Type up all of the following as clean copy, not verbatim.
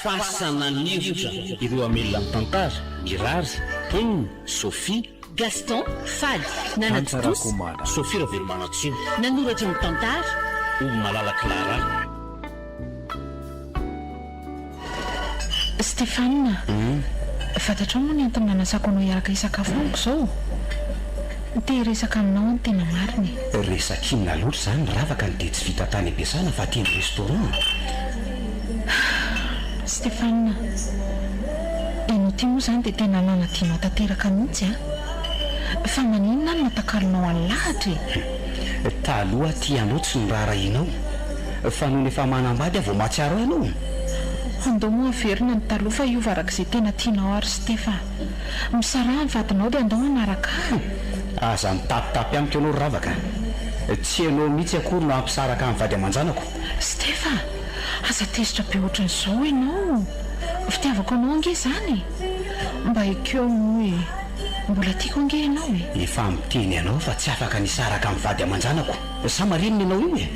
fasana nivotra ireo amilona mitantara Mirary, Ponina, Sophie, Gaston, Fady, Nanatos, Sophie Ravelomanatsino, nanoratra ny tantara o Malala Clara. Stéphane, fantatrao moa ny antony nanasako anao hiaraka hisakafo amiko izao. Dia resaka aminao ny tena mariny. Resak'inona loatra zany ravaka ny dia tsy vita tany am-piasana fa teny restaurant. Stéphane, ianao ty moa zany dia tena nanatianao tanteraka mihitsy fa maninona no natakalonao any lahatra e? Taloha tianao tsy nirarahinao fa noho ny efa manambady vao mahatsiaro ianao. Andao moa averina ny taloha fa io varak'izay tena tianao ary Stéphane. Misara ny vadinao dia andao anaraka. Aza mitapitapy amiko ianao ravaka. Tsy ianao mihitsy akory no ampisaraka amin'ny vady aman-janako. Stéphane, aza tezitra be ohatran'izao ianao. Fitiavako anao ange zany. Mba ekeo moa mbola tiako ange ianao e. Efa miteny ianao fa tsy afaka nisaraka amin'ny vady aman-janako. Sa marinina ianao io e.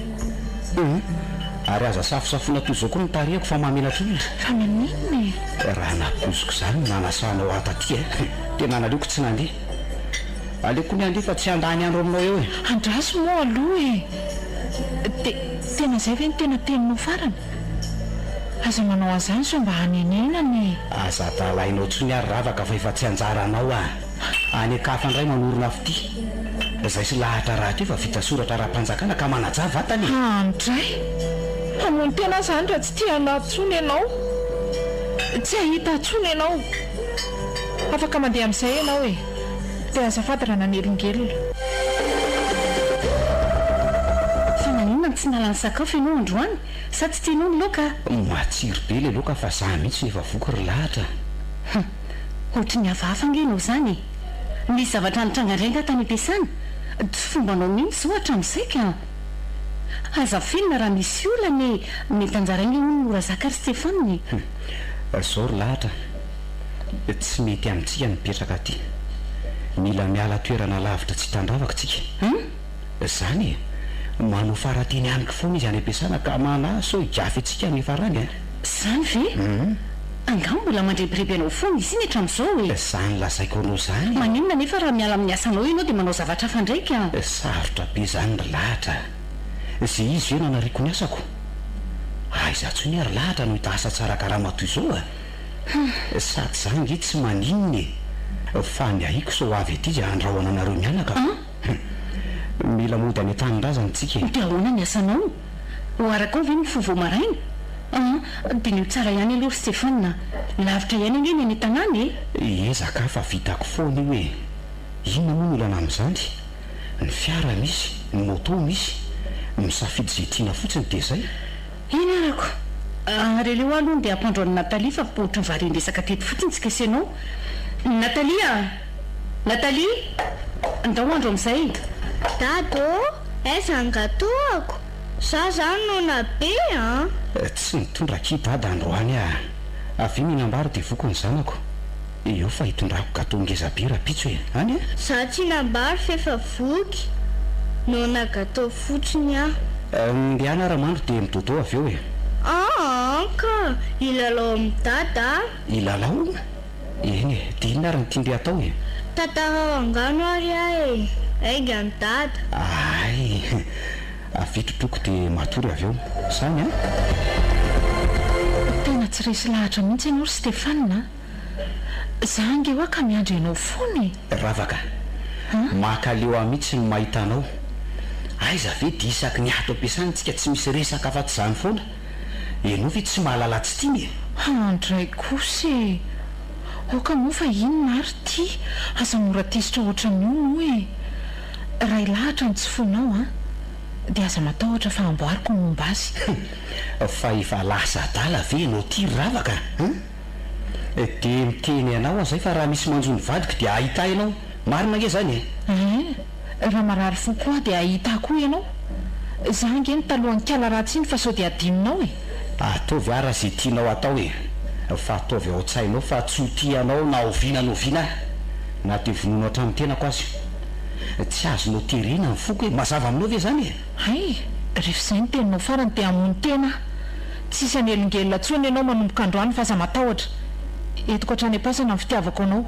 Ary aza safosafona toy izao koa ny tarihako fa mamelatra olona. Fa maninona e? Raha nakoziko zany nanasanao ataty tena naleoko tsy nandeha. Aleoko ny andeha fa tsy andany andro aminao eo e. Andraso moa aloha e. Tena zay ve ny tena teninao farany? Aza manao an'izany so mba hanenenany. Aza talainao tsony ary ravaka fa efa tsy anjaranao any akafa indray manorona fity. Zay sy lahatra raha ty fa vita soratra raha-mpanjakana ka manaja vatany. Andray hamono tena zany raha tsy tia anatsony ianao. Tsy ahita atsony ianao. Afaka mandeha amin'izay ianao e. Dia azafady raha nanelongelona. fa maninona tsy nalany sakafo ianao androany sa tsy tianao ny laoka? Matsiro be le laoka fa za mihitsy efa voky ry lahatra. Ohatra ny hafahafa angenao zany. Misy zavatra nitrangandrainga tany am-piasana. Tsy fombanao mihitsy ohatra amin'izay aza filina raha misy olana mety anjarainga hono mora zakary Stéphane. Zao ry lahatra, tsy mety amintsika nipetraka aty. Mila miala toerana lavitra tsy hitandravaka tsika. Zany manao farateny aniko foana izy any am-piasana ka manaso igafy antsika ny farany Zany ve? Angamba mbola mandrepirepy anao foana izy iny hatramin'izao e. Zany lazaiko anao zany. Maninona nefa raha miala amin'ny asanao ianao dia manao zavatra hafa ndraika. Sarotra be zany ry lahatra. Zay izy ve nanariko ny asako. Aiza tsony ary lahatra no hita asa tsara karama toy izao sady zany nge tsy maninona fa ny ahiko so avy aty izay andrahoana anareo mianaka. Mila mody any an-tanindrazana tsika. Dia ahoana ny asanao? Ho araka ao ve ny fovao maraina? Dia ny tsara ihany aloha Stéphane. Lavitra ihany ange ny any tanàna e. Ezaka fa vitako foana io hoe inona moa no ilana amin'izany. Ny fiara misy, ny moto misy, misafidy izay tiana fotsiny dia zay. Ina arako? Releo aloha dia ampandro an'i Natalie fa poitra ny vary resaka teto fotsiny tsy kasianao. Natalie Natalie, andao andro amin'izay. Dado, aiza ny gatoako? Sa zany no nabe Tsy nitondra kidada androany avy minambary dia voko ny zanako. Eo fa hitondrako gato ngeza-be rapitso e. Any Za tsy nambary fefa voky. Nona gato fotsiny Ndiana ramandro dia midodô avy eo e. Ka ilalao amin'ny dada. Ilalao? Eny dia inona ary ny tiandy atao e? Tantara angano ary aiga ny dada. Ay, avitrotroko dia matory avy eo. Zany Tena tsy resy lahatra mihitsy ianao Stéphane. Za ange hoa ka miandry ianao foana ravaka. Makaleo mihitsy ny mahita anao. Aiza ve dia isaky ny ato am-piasantsika tsy misy resaka afa-tsy zany foana. Ianao ve tsy mahalala tsy tiany Andray kosa oka moa fa inona ary ty aza mora tezitra ohatran'io moa raha ilahatra ny tsy fonao dia aza matahotra fa amboariko momba azy. Fa efa lasa dala ve ianao ty ravaka dia miteny ianao zay fa raha misy manjony vadiko dia ahita ianao. Marina nge zany raha marary fo koa dia ahita koa ianao. Za nge ny talohan'ny kala ratsy iny fa sao dia adininao ataovy ara zay tianao atao fa ataovy ao tsainao fa tsy ho tianao na oviana noviana na dia vonono hatramin'ny tenako azy. Tsy azonao terena ny foko mazava aminao ve zany rehefa izay ny teninao farany dia hamono tena tsisy anelongelona tsony ianao manomboka androany fa aza matahotra etoko hatrany am-pasana ny fitiavako anao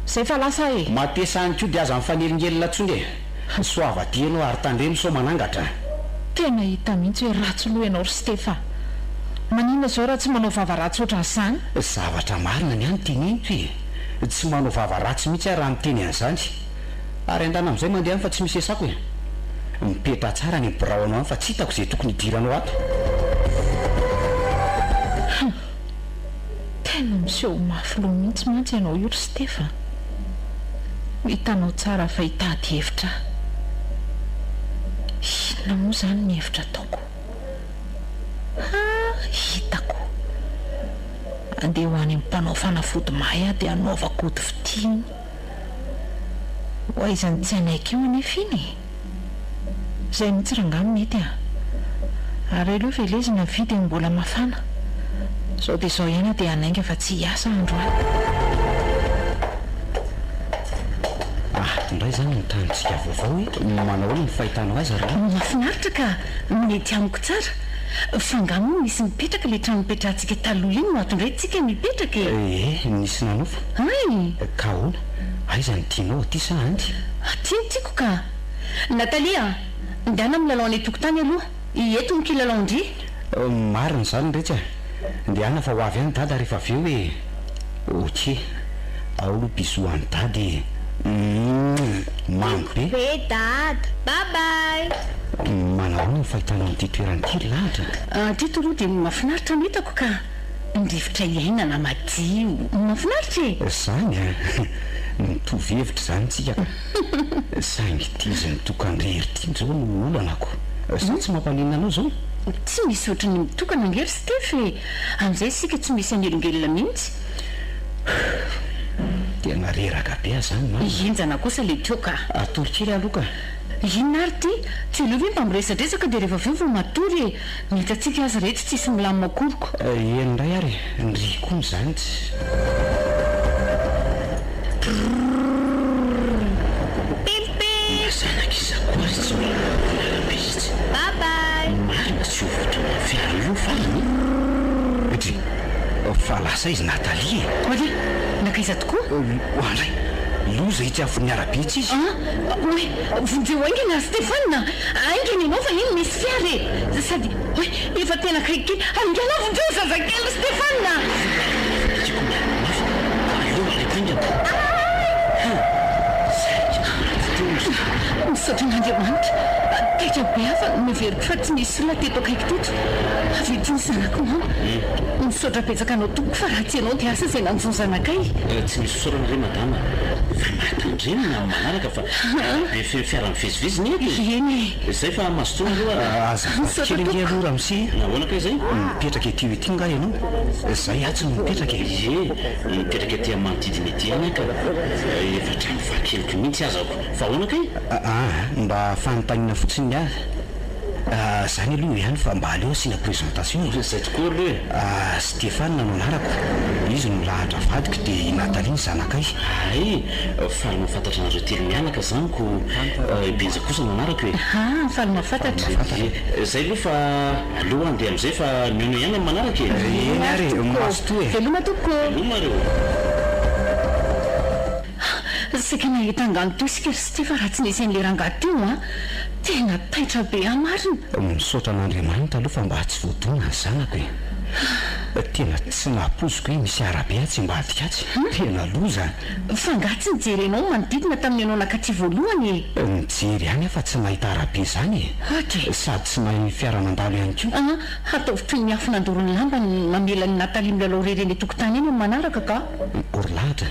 zay fa lasa e matesany ko dia aza mifanelongelona tsony e soavaty ianao ary tandremo so manangatra tena hita mihitsy hoe ratsy loha ianao ry Stefa manina zao raha tsy manao vavaratsy ohatran'izany zavatra marina ny any tenento e tsy manao vavaratsy mihitsy raha miteny an'izany ary andana amin'izay mandeha any fa tsy misy esako e mipetra tsara ny birao anao any fa tsy hitako izay tokony hidiranao ato tena miseho mafy loha mihitsy mantsy ianao io ry Stefa hitanao tsara fa hitady hevitra inona moa zany ny hevitra ataoko hitako andeha ho any mpanao fanafody mahay aho dia anaovako ody fitiny ho aizany tsy anaiky io anefa iny izay mihitsy rangamy mety ary aloha velezina vidy mbola mafana zao dia zao ihany dia anainga fa tsy hiasa androany indray zany nitanitsika vaovao hoe manao ny fahitanao azy ary mahafinaritra ka mety amiko tsara fangamo misy mipetraka le trano mipetrahantsika taloha iny no atondray tsika mipetraka nisy nanofa ay ka hoana aiza ny tianao aty sa andy tiany tiako ka Natalia ndana milalao any tokotany aloha ieto ny kilalao ndry marina zany rehetra ndiana fa ho avy any dada rehefa avy eo hoe ok ao biso any dady mamy be dad bye bye manao ny fahitanao n'ity toeranyty lahatra teto aloha dia mahafinaritra no hitako ka ndrivotra iainana madio mahafinaritra e zany mitovy hevitra zany tsika saingy ity zay mitokandrery ity zao no olanako sa tsy mampalinana anao zao tsy misy ohatrany mitokana angery Stefa amin'izay sika tsy misy anelongelona mihitsy dia nareraka be zany ma injana kosa le teo ka atolokely aloha ka inona ary ty tsy aloha hoe mpamiresadresaka dia rehefa aveo vao matory e mitatsika azy rehetra tsisy milamina koroko endray ary ndry koa zany tsy zanak'izakoary tsy milalambezy bye bye marina tsy ovotrana fiara io farany etry fa lasa izy Natalia oe nakaiza tokoa hoandray loza itsy avy niarabe itsy izy oe vonjeo aingana Stefana aingany ianao fa iny misy fiara e sady oe efa tena kaiky angana vonjeo zazakely Stefana misaotra n'Andriamanitra taitra be afa miveriko fa tsy misy olona teto akaiky teto avy tsy ny zanako mamo misaotra petsaka anao tompoko fa raha tsy ianao dia asa izay nanjon zanakay tsy misy sorana re madama fa matandremina manaraka fa fiara miveziveziny eky eny zay fa mazotoana aloha azakely nge aloha raha misy nahoana ka izay mipetraka ety ety nga ianao zay atsy no mipetraka mipetraka ety manodidina ety any ka efa trano vakeliko mihitsy azako fa ahoana kay mba fanontaniana fotsiny azy zany aloha ihany fa mba aleo asina présentation zay tokoa aloha Stefana no anarako izy no lahatra vadiko dia Natalia ny zanakay ay faly mahafantatra anareo telo mianaka zaniko benja kosa no anarako e faly mahafantatra zay aloha fa aloha andeha am'izay fa mino ihany ny manaraka eny ary mazoto e veloma tompoko veloma reo sika nahita angano teo sika Stefa raha tsy nisy an'le rangaty io tena taitra be amarina misaotra an'Andriamanitra aloha fa mba tsy voadona ny zanako e tena tsy napoziko hoe misy arabe atsy mba adikatsy tena loza fa nga tsy nijerenao manodidina tamin'ny anao nakaty voalohany mijery ihany fa tsy nahita arabe zany e sady tsy mahay fiara mandalo ihany koa ataovy toy ny afo nandorony lamba mamela ny Natalia milalao rereny tokotany eny manaraka ka orlahatra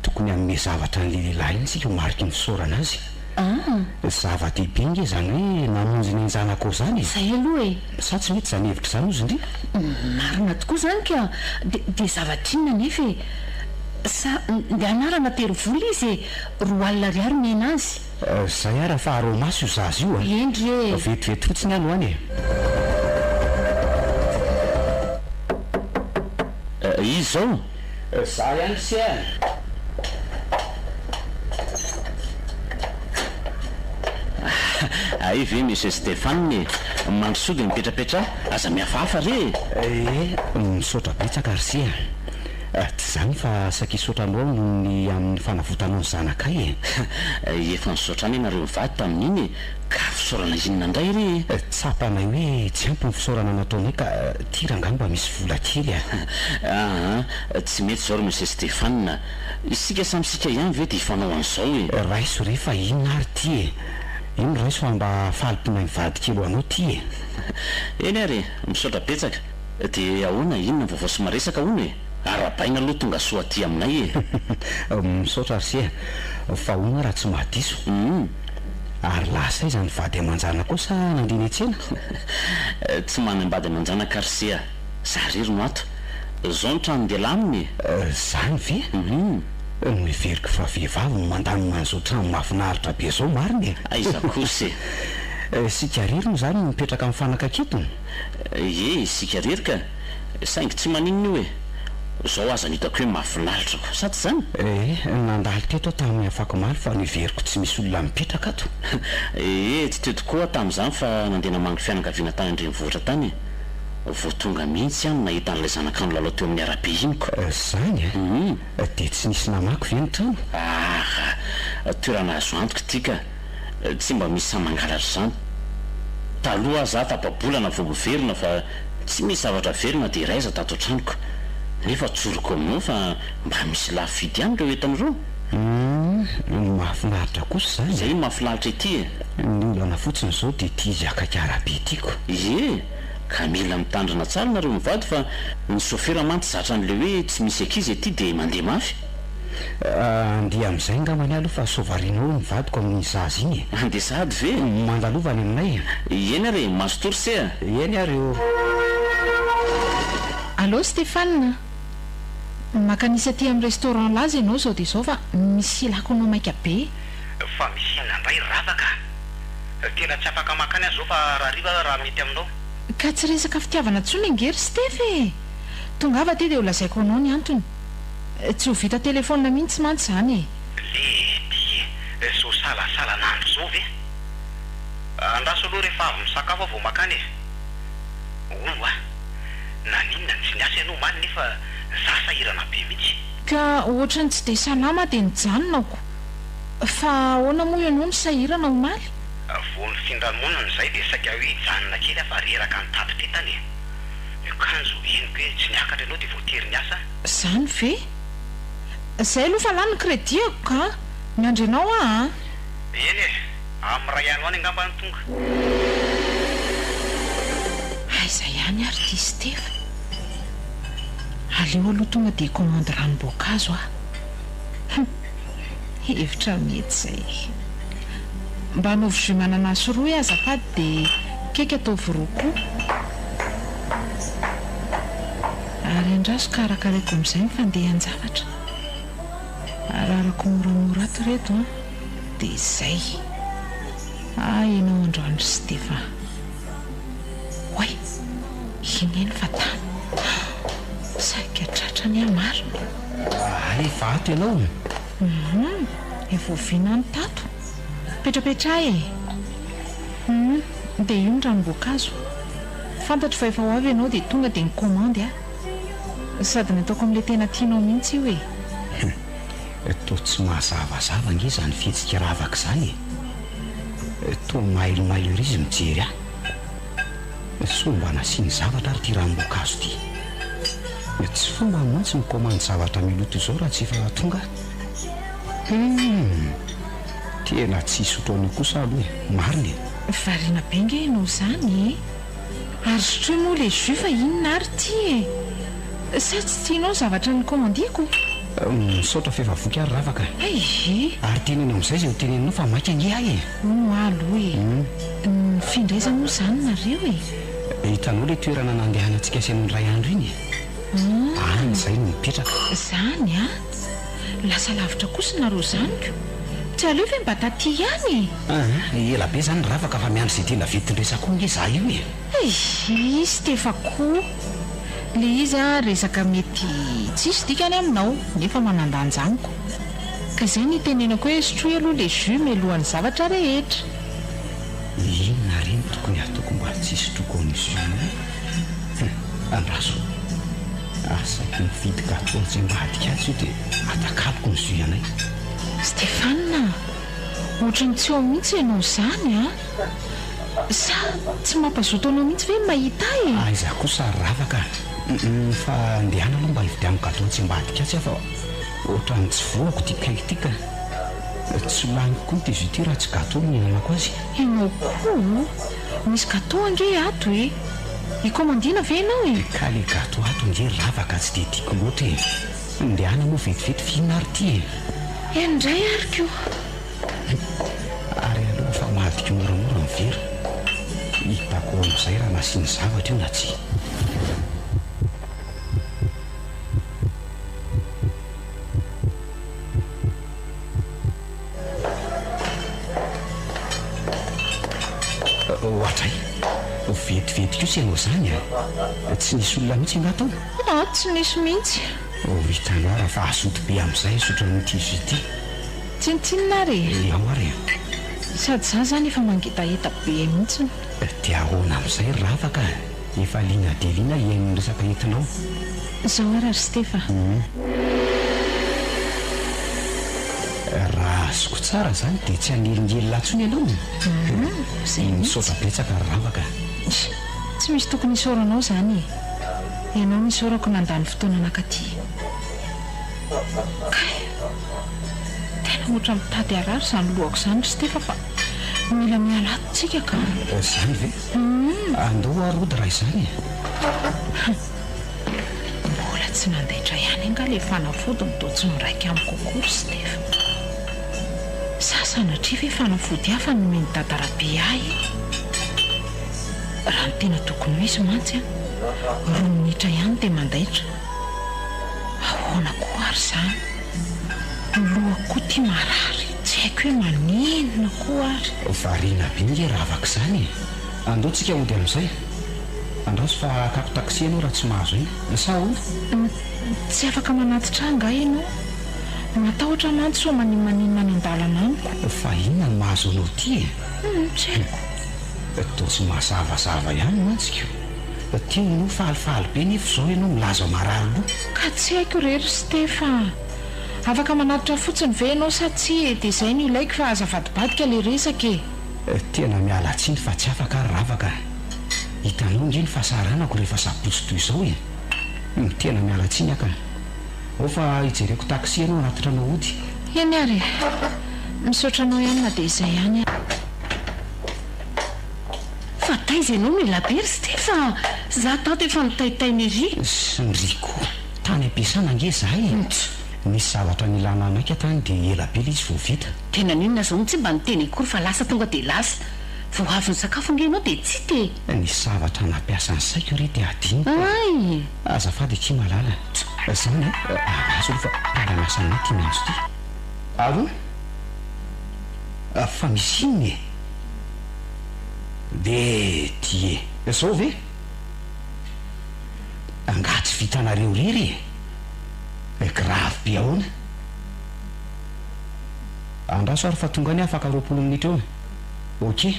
tokony amin'ny zavatra ny lehilahy iny tsika mariky ny fisaorana azy zava-dehibe nge zany hoe namonjy ny zanako zany zay aloha e sa tsy mety zany hevitra zany ozy ndry marina tokoa zany ka dia zavatrinona nefa sa dia anarana terovola izy roa alina ariary mena azy zay ara fa aro maso io zazy io endry e vetivety fotsiny any hoany izy zao za ihany sy ay ve monsieur Stéphane mandrosoa dia mipetrapetra aza mihafahafa re misaotra betsaka rysia tsy zany fa sakisaotranao ny amin'ny fanavotanao ny zanakay efa nisaotra any ianareo mivady tamin'iny ka fisaorana inona indray re tsapanay hoe tsy ampy ny fisaorana nataonay ka tirangany mba misy vola kely tsy mety zao ry monsieur Stéphane, isika samysika ihany ve dia ifanao an'izao raiso rehefa inona ary ty ino raiso fa mba falimponay mivady kely ho anao ty eny ary misaotra betsaka dia ahoana inona vaovao sy maresaka hono arabaina aloha tonga soa aty aminay misaotra rysia fa hono raha tsy mahadiso ary lasa iza ny vady amanjana kosa nandiny atsena tsy manambady amanjana karysia zarery no ato zao ny trano dia laminy zany ve no everiko fa vehivavy no mandanona an'izao trano mahafinaritra be zao mariny aiza kosy sika rery no zany mipetraka amin'ny fanakakitony sika rery ka saingy tsy maninona io zao aza nitako hoe mahafinaritra ko sady zany nandaly teto tamin'ny afaka maly fa niveriko tsy misy olona mipetraka ato tsy teo tokoa tamin'izany fa nandeha namangy fianakaviana tany andrenivohitra tany vo tonga mihitsy any nahita n'ilay zanakano lalao teo amin'ny arabe iniko zany dia tsy nisy namako ve ny trano toerana azo antoko tika tsy mba misy samangalatra zany taloha aza tapabolana vogoverina fa tsy misy zavatra verina dia raiza tato antranoko nefa tsoroko aminao fa mba misy lafo vidy ihany reo entan'ireo mahafinaritra kosa zany zay mahafinaritra ity ny olana fotsiny zao dia tia izy akakarabe tiako ka mila mitandrina tsara nareo mivady fa ny sofera manty zatra n'le hoe tsy misy akizy aty dia mandeha mafy andeha amin'izay ngamany aloha fa sovarinao mivadiko amin'ny zazy iny andeha sady ve mandalovany aminay eny ary masotorsea eny areo allo Stéphane, makanisy aty amin'ny restaurant laza ianao zao dia zao fa misy lakonao maika be fa misy inandray ravaka tena tsy afaka makany azy zao fa raha riva raha mety aminao ka tsy resaka fitiavana ntsony ingery Stefy tonga ava ty dia ho lazaiko anao ny antony tsy ho vita telefona mihitsy mantsy zany lety so salasala nandro zao ve andraso aloha rehefa avy misakafo avao makany olo naninona ny tsy niasa ianao maly nefa zasahirana be mihitsy ka ohatrany tsy dia salama dia nijanonako fa ahoana moa ianao ny sahirana ho maly vo ny findramonana izay dia saika hoe hijanona kely afa reraka ny tato tetany kanjo eniko hoe tsy niakatra ianao dia voatery ny asa zany ve zay aloha fa lany ny créditako ka miandry anao eny amin'ny ray ano any angamba ny tonga aiza ihany ary ty Stefa aleo aloha tonga dia commande ranom-boankazo hevitra mety zay mba hanaovy jus mananasy roa azafady dia keka atao voroko ary andraso karakaraiko amin'izay mifandehan-javatra ararako moramora ato reto dia zay ianao androandro Stefa oay ineny fa tany saika tratrany amarina efa ato ianao efa oviana ny tato petrapetra dia io ny ranom-boankazo fantatro fa efa ho avy ianao dia tonga dia nycommande sady nataoko amin'ilay tena tianao mihitsy io to tsy mahazavazava nge zany fihetsika ravaka zany to mailomailo izy mijery so mba nasiany zavatra ary ty ranom-boankazo ty tsy fomba mantsy mikomandy zavatra miloto izao raha tsy efa tonga tena tsy sotroanio kosa aloha mariny variana be nge ianao zany ary sotroy moa le jus fa inona ary ty sa tsy tianao zavatra ny commandiko misaotra fehivavoky ary ravaka ary teneny amin'izay zay ho tenenanao fa maika ange ahy alo ny findraiza moa zany nareo hitanao le toerana nandehana antsika asian'ny ray andro iny any zay no mipetraka zany lasa lavitra kosa nareo zaniko tsy aleo ve mba taty ihany ela be zany ravaka fa miandro izay tena vetindresako nge za io izy tefa koa le izy resaka mety tsisy dikany aminao nefa manandanjaniko ka izay ny tenenako hoe sotroy aloha le jus mialohan'ny zavatra rehetra inona reny tokony atoko mba tsisy toko amin'izany andraso asaky mividy gato tsy ambadika azy io dia atakaloko ny zo anay. Stéphane, ohatrany tsy eo mihitsy ianao izany a sa tsy mampazoto anao mihitsy ve mahita aiza kosa ravaka fa andehana aloha mba hividy amin'ny gato tsy ambadika azy fa ohatrany tsy voako tia kaikitika tsy laniko koa ny tezy ity raha tsy gato no mihinanako azy. Ianao koa misy gato ange ato ikomandiana ve ianao ka le gato ato nge ravaka tsy dia tiako loatra ndehana moa vetivety fihinana ary ty indray ariko ary aloha fa mahadika moramora mivery hitako amin'izay raha nasiany zavatra io na tsy. Ohatray vetivety kosa ianao izany tsy nisy olona mihitsy anatao tsy nisy mihitsy hitanao raha fa azoto be amin'izay sotra nytizy ity tsinitsinina ary ao ary sady za zany efa mangetaeta be mihitsy dia ahoana amin'izay ravaka efa liana dia liana iain'ny resaka entinao zao ary Stefa raha azoko tsara zany dia tsy hanelingely atsony ianao zay misaotra betsaka ravaka tsy misy tokony isaoranao zany ianao nisaorako nandany fotoana anakaty tena ohatra mitady arary izany lohako izany Stefa fa mila mialatontsika ka zany ve andao arody raha izany mbola tsy nandaitra ihany anga le fanafody midao tsy miraika amin'ny kokory Stefa sasanatria ve fanafody hafa nomeny dadarabe ahy raha ny tena tokony misy mantsy roa minitra ihany dia mandaitra ahoana koa ary izany lohako koa tia marary tsy haiko hoe maninona koa ary variana be nge ravaka izany andao tsika ody amin'izay andraso fa kako taksi ianao raha tsy mahazo iny sa hoana tsy afaka manatitra anga ianao matahotra mantsy so maninmaninona ny andalana amiko fa inona ny mahazo anao ty tsy haiko to tsy mahazavazava ihany mantsika tia no falifaly be nefa zao ianao milaza marary loha ka tsy haiko rery Stefa afaka manatitra fotsiny ve ianao sa tsy dia izay no ilaiko fa azavadibadika le resaka tena miala tsiny fa tsy afaka ary ravaka hitanao nge ny fahasaranako rehefa sapotsy toy izao tena miala tsiny aka ao fa hijereko taksi ianao anatitra anao ody eny ary misaotranao ihany na dia izay ihany fa taiza ianao milabery Stefa za tato efa nitaitainy iry sy nyriko tany ampiasana nge zahay nisy zavatra nilana anaiky tany dia ela be le izy vao vita tena ninona zao tsy mba niteny akory fa lasa tonga dia lasa vao avy ny sakafo nge ianao dia tsy te nisy zavatra nampiasa ny saiko ire dia adiny ay azafady ki malala zany azo olo fa mpiara-miasa anay tia miantso ty alo fa misy iny de tie zao ve angatsy vitanareo rery grave be ahoana andraso ary fa tonga ny afaka 20 minitra eo ok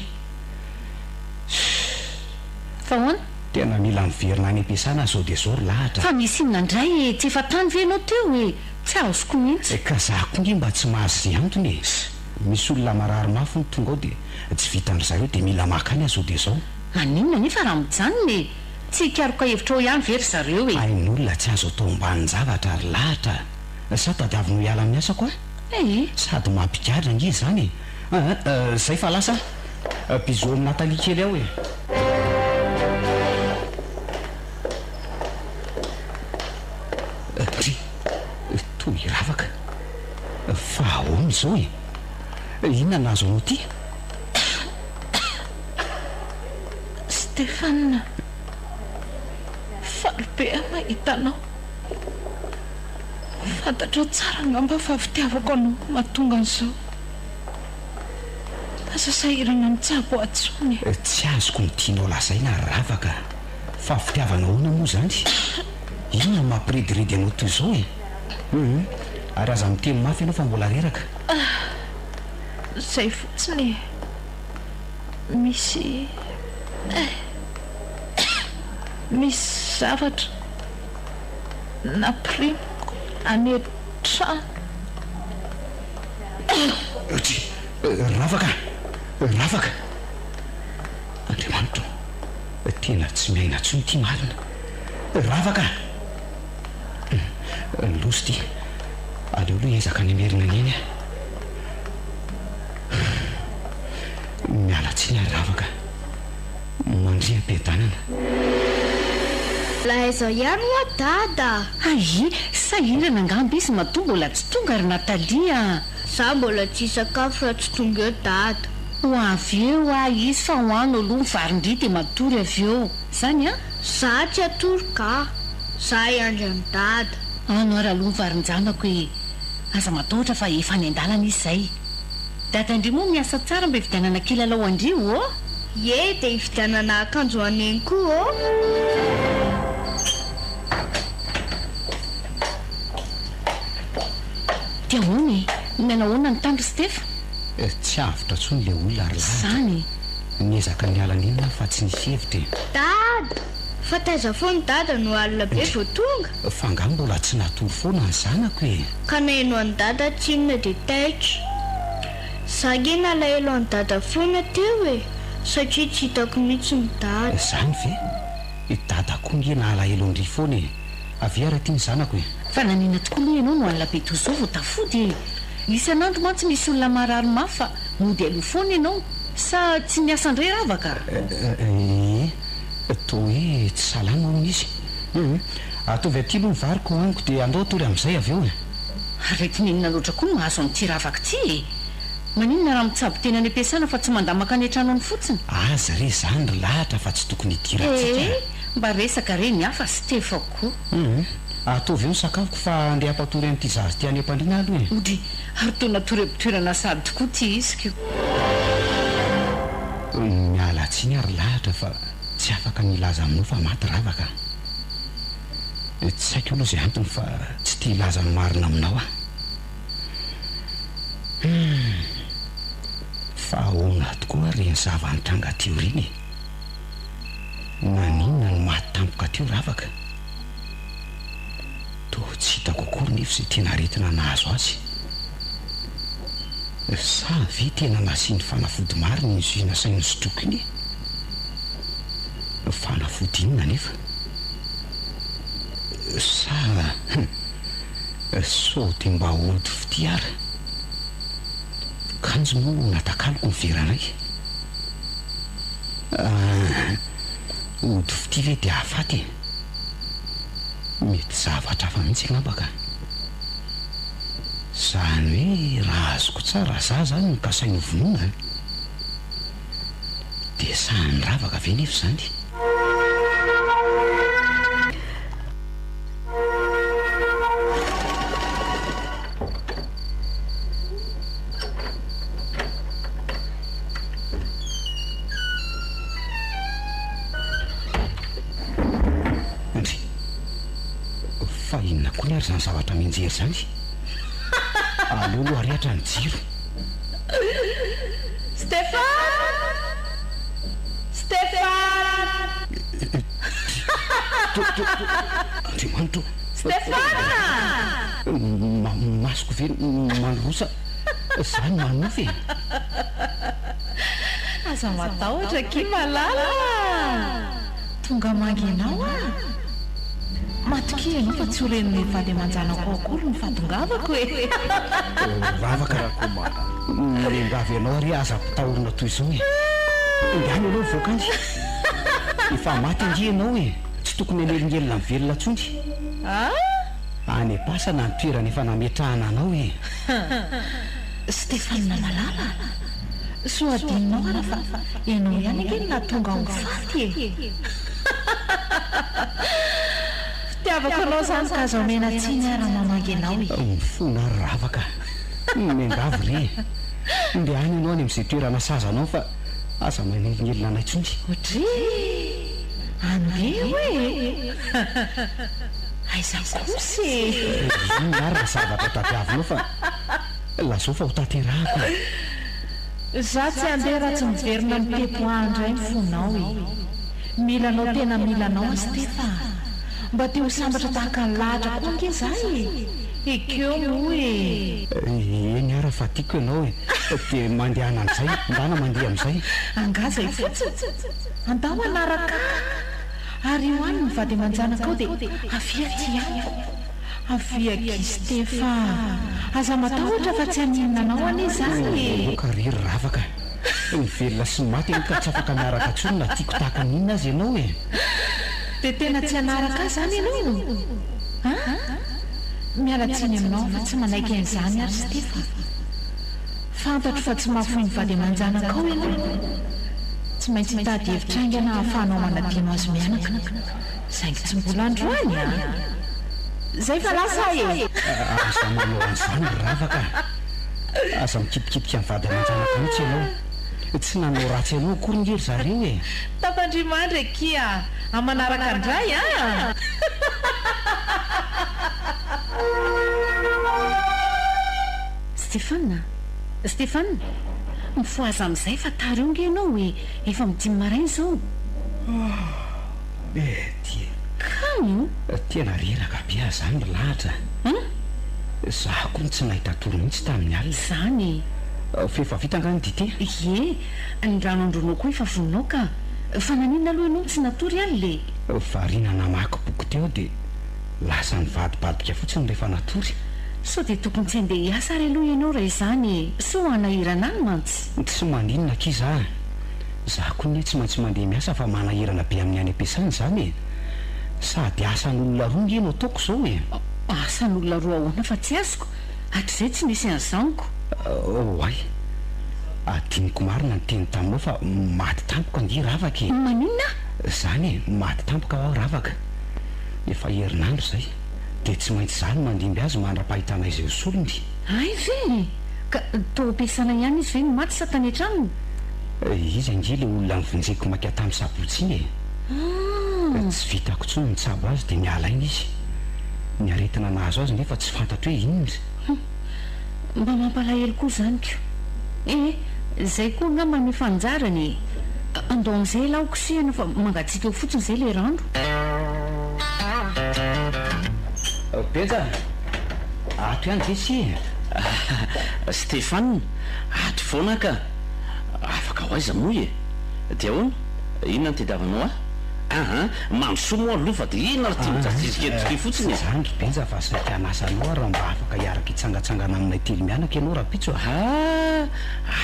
fa hoana tena mila miverina any ampiasana zao dia zao ry lahatra fa misy inona indray tsy efa tany ve ianao teo tsy azoko mihitsy ka zako nge mba tsy mahazo zay antony misy olona marary mafy ny tonga ao dia tsy vitandry zareo dia mila makany azao dia zao maninona nefa raha mijanony tsy hikaroka hevitra ao ihany very zareo ain'olona tsy azo atao ambany zavatra ary lahatra sa tady avy no hiala amin'ny asa koa sady mampigadra nge zany zay fa lasa pizo amin'ny Natalie kely ao toy ravaka fa ahoana zao inona nazo anao ty Stefana farobe mahitanao fantatrao tsara ngamba fa fitiavako anao mahatonga an'izao asa sahirana mitsabo atsony tsy azoko nitianao lazaina ravaka fa fitiavana hoana moa zany inona mampirediredry anao toy izao ary aza miteny mafy ianao fa mbola reraka zay fotsiny misy misy zavatra napirimoko anetra ravaka andriamanitro tena tsy miaina ntsony ty marina ravaka loso ty aleo aloha ezaka ny amerina aneny miala tsiny ary ravaka mandria am-piadanana lahaizaho ihany hoa dada ai sahirana angamby izy matoa mbola tsy tonga ary Natalia za mbola tsy sakafo raha tsy tonga eo dada ho avy eo izy fa hoano aloha mivarindry dia matory avy eo zany za tsy atory ka za iandry any dada ano ary aloha mivarin-janako aza mataotra fa efa ny an-dalana izy zay dada andri moa miasa tsara mba hividianana kilalao andrio dia hividianana akanjo aneny koa dia hoany nanahoana ny tandro Stefa tsy avitra tsony le olona ary zany niezaka ny alaninona fa tsy nisy hevitra dada fa taiza foany dada no alina be vo tonga fa ngam mbola tsy natory foana ny zanako ka naino any dada tsy inona dia taitra zage nalahelo any dada foana teo satria tsy hitako mihitsy ny dada zany ve dada koa ngena alahelo andry foana avy ara tia ny zanako fa nanina tokoa aloha ianao no alina be tozo vo tafody isan'andro mantsy misy olona marary mafy fa mody aloha foana ianao sa tsy miasa ndray ravaka to hoe tsy salama amin'izy atovy aty aloha nyvariko aniko dia andao tory amin'izay avy eo arety ninona loatra koa no mahazo amin'ity ravaka ty maninona raha mitsabo tena any am-piasana fa tsy mandamaka ny an-trano any fotsiny aza re zany ry lahatra fa tsy tokony hidirantsika mba resaka re ny hafa Stefa koa atovy eo ny sakafoko fa andeha ampatory an'ity zazy ty any am-pandriana aloha ody ary toa natory-pitoerana sady tokoa ty iziko miala tsiny ary lahatra fa tsy afaka nilaza aminao fa maty ravaka tsy haiko aloha zay antony fa tsy tia ilaza ny marina aminao fa ahoana tokoa reny zava-nitranga teo reny naninona no maty tampoka teo ravaka to tsy hitako akory nefa zay tena aretina nahazo azy sa ve tena nasiany fanafody marina ny zoina sainy sotroko iny fanafody inona nefa sa so dia mba ody fity ara kanjo moa natakaloko miveranay ody fity ve dia hafaty mety zavatra hafa mihitsy angambaka zany hoe raha azoko tsara za zany mikasainy vonoana dia sahany ravaka ve nefa zany fa inona koa ny ary zany zavatra minjery zany aleo aloha arehatra ny jiro andriamanitro masoko ve manorosa zany manofy aza matahotra ki malala tonga mangenao matoky ianao fa tsy horeniny valy aman-janako akory ny fatongavako ravaka mengavy ianao ary aza mpitahorina toy izao indiany aloha voakanjy efa maty andry ianao tsy tokony anelingelina mivelona ntsony any apasana ny toerana efa nametrahana anao Stefana malala soadinao ara fa ianao ihany angeny natonga ho faty fitiavako anao zany ka azo omena tsiny ara mamangenao mifona ary ravaka mengavy re ndia any ianao any amin'izay toerana sazanao fa aza manelingelina anay tsony otry ande aiza kosy iny ary raha zavatra tadiavinao fa lazao fa ho taterahako za tsy andeha raha tsy miverina mitempo andray ny fonao milanao tena milanao a Stefa mba teo sambatra tahaka ny lahatra koa ange zay ekeo moa eny ara fa tiako ianao e dia mandehana an'izay ndana mandeha amin'izay angazay fotsiny andao anaraka ary io any mivady aman-janakao dia avia ty aviaky Stefa aza matahotra fa tsy haninanao anie zany oka rery ravaka mivelona sy maty eny ka tsy afaka miaraka tsony na tiako tahaka n'inona azy ianao e dia tena tsy hanaraka azy zany ianao mialatsiny aminao fa tsy manaiky an'izany ary Stefa fantatro fa tsy mahafoy mivady aman-janakao ianao tsy maintsy tady hevitra aingana hahafahanao manadino azy mianaka saingy tsy mbola androany zay fa lasa e aza manao an'izany ravaka aza mikipikitika mivady aman-janaka mihitsy ianao tsy nanao ratsy ianao akory ngery zareo e tapandrimandry kia amanaraka andray Stefana mifoaza amin'izay fa tary eo nge ianao hoe efa midimy maraina zao tia kamo tena reraka be a zany lahatra zaho koa ny tsy nahita toro mihitsy tamin'ny alina zany fefa vitanga ny dite ye ny rano andronao koa efa vononao ka fa nanina aloha ianao tsy natory any le variana namaky boky teo dia lasa ny vadibadika fotsiny rehefa natory so dia tokony tsy andeha hiasa ary aloha ianao raha izany so hanahirana any mantsy tsy maninona kiza zaho koa ny tsy maintsy mandeha miasa fa manahirana be amin'ny any am-piasany izany e sady asan'olona roa nge no ataoko zao e asan'olona roa ahoana fa tsy azoko hatr'izay tsy nisy an'izaniko ay adiniko marina ny teny taminao fa maty tampoka ange ravaka e maninona zany e maty tampoka aho ravaka efa herinandro zay dia tsy maintsy zany mandimby azy mandra-pahitana izay solony ay ve ka tao ampiasana ihany izy ve ny maty sa tany an-tranony izy ange le olona mivonjeko maika tamin'ny sabotsy iny e tsy vitako tsony mitsabo azy dia miala iny izy ny aretina nahazo azy nefa tsy fantatro hoe inona mba mampalahelo koa zany ko zay koa ngamba ny fanjarany andao amin'izay laoko sihana fa mangatsika eo fotsiny izay le rano benja ato ihany ve sy Stefana ato foana ka afaka ho aiza moa e dia ahoana inona ny tediavanao mamsoa moa aloha fa dia inona ry ty mijatsiziketroty fotsiny zany ry benja fa saika anasanao raha mba afaka hiaraka hitsangatsangana aminay telo mianaka ianao raha pitso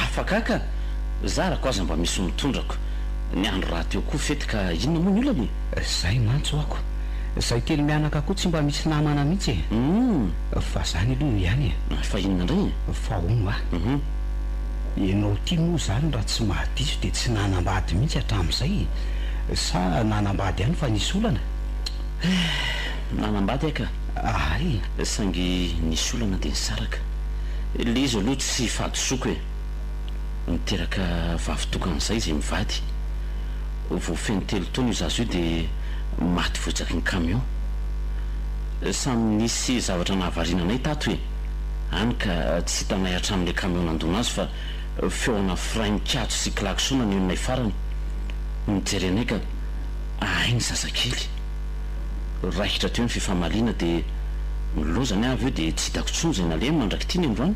afaka ka za raha ko aza mba misy mitondrako ny andro raha teo koa fety ka inona moa ny olany zay mantso ako zay telo mianaka koa tsy mba misy namana mihitsy e fa zany aloha ihany e fa inona indray fa ono ianao tia moa zany raha tsy mahadiso dia tsy nanambady mihitsy hatramin'izay sa nanambady ihany fa nisy olana nanambady aka ay sangy nisy olana dia nisaraka le izy aloha tsy fadisoko e miteraka vavytokan'izay izay mivady voafeny telo taona io zazo io dia maty voatsaky ny camion samy nisy zavatra nahavariana anay tato e any ka tsy hitanay hatramin'le camion nandona azy fa feona frein mikatso sy klaksona ny ononay farany mijerenay ka ainy zazakely raikitra teo ny fifamaliana dia milozany avy eo dia tsy hitako tsony zay nalemy mandraky ity ny androany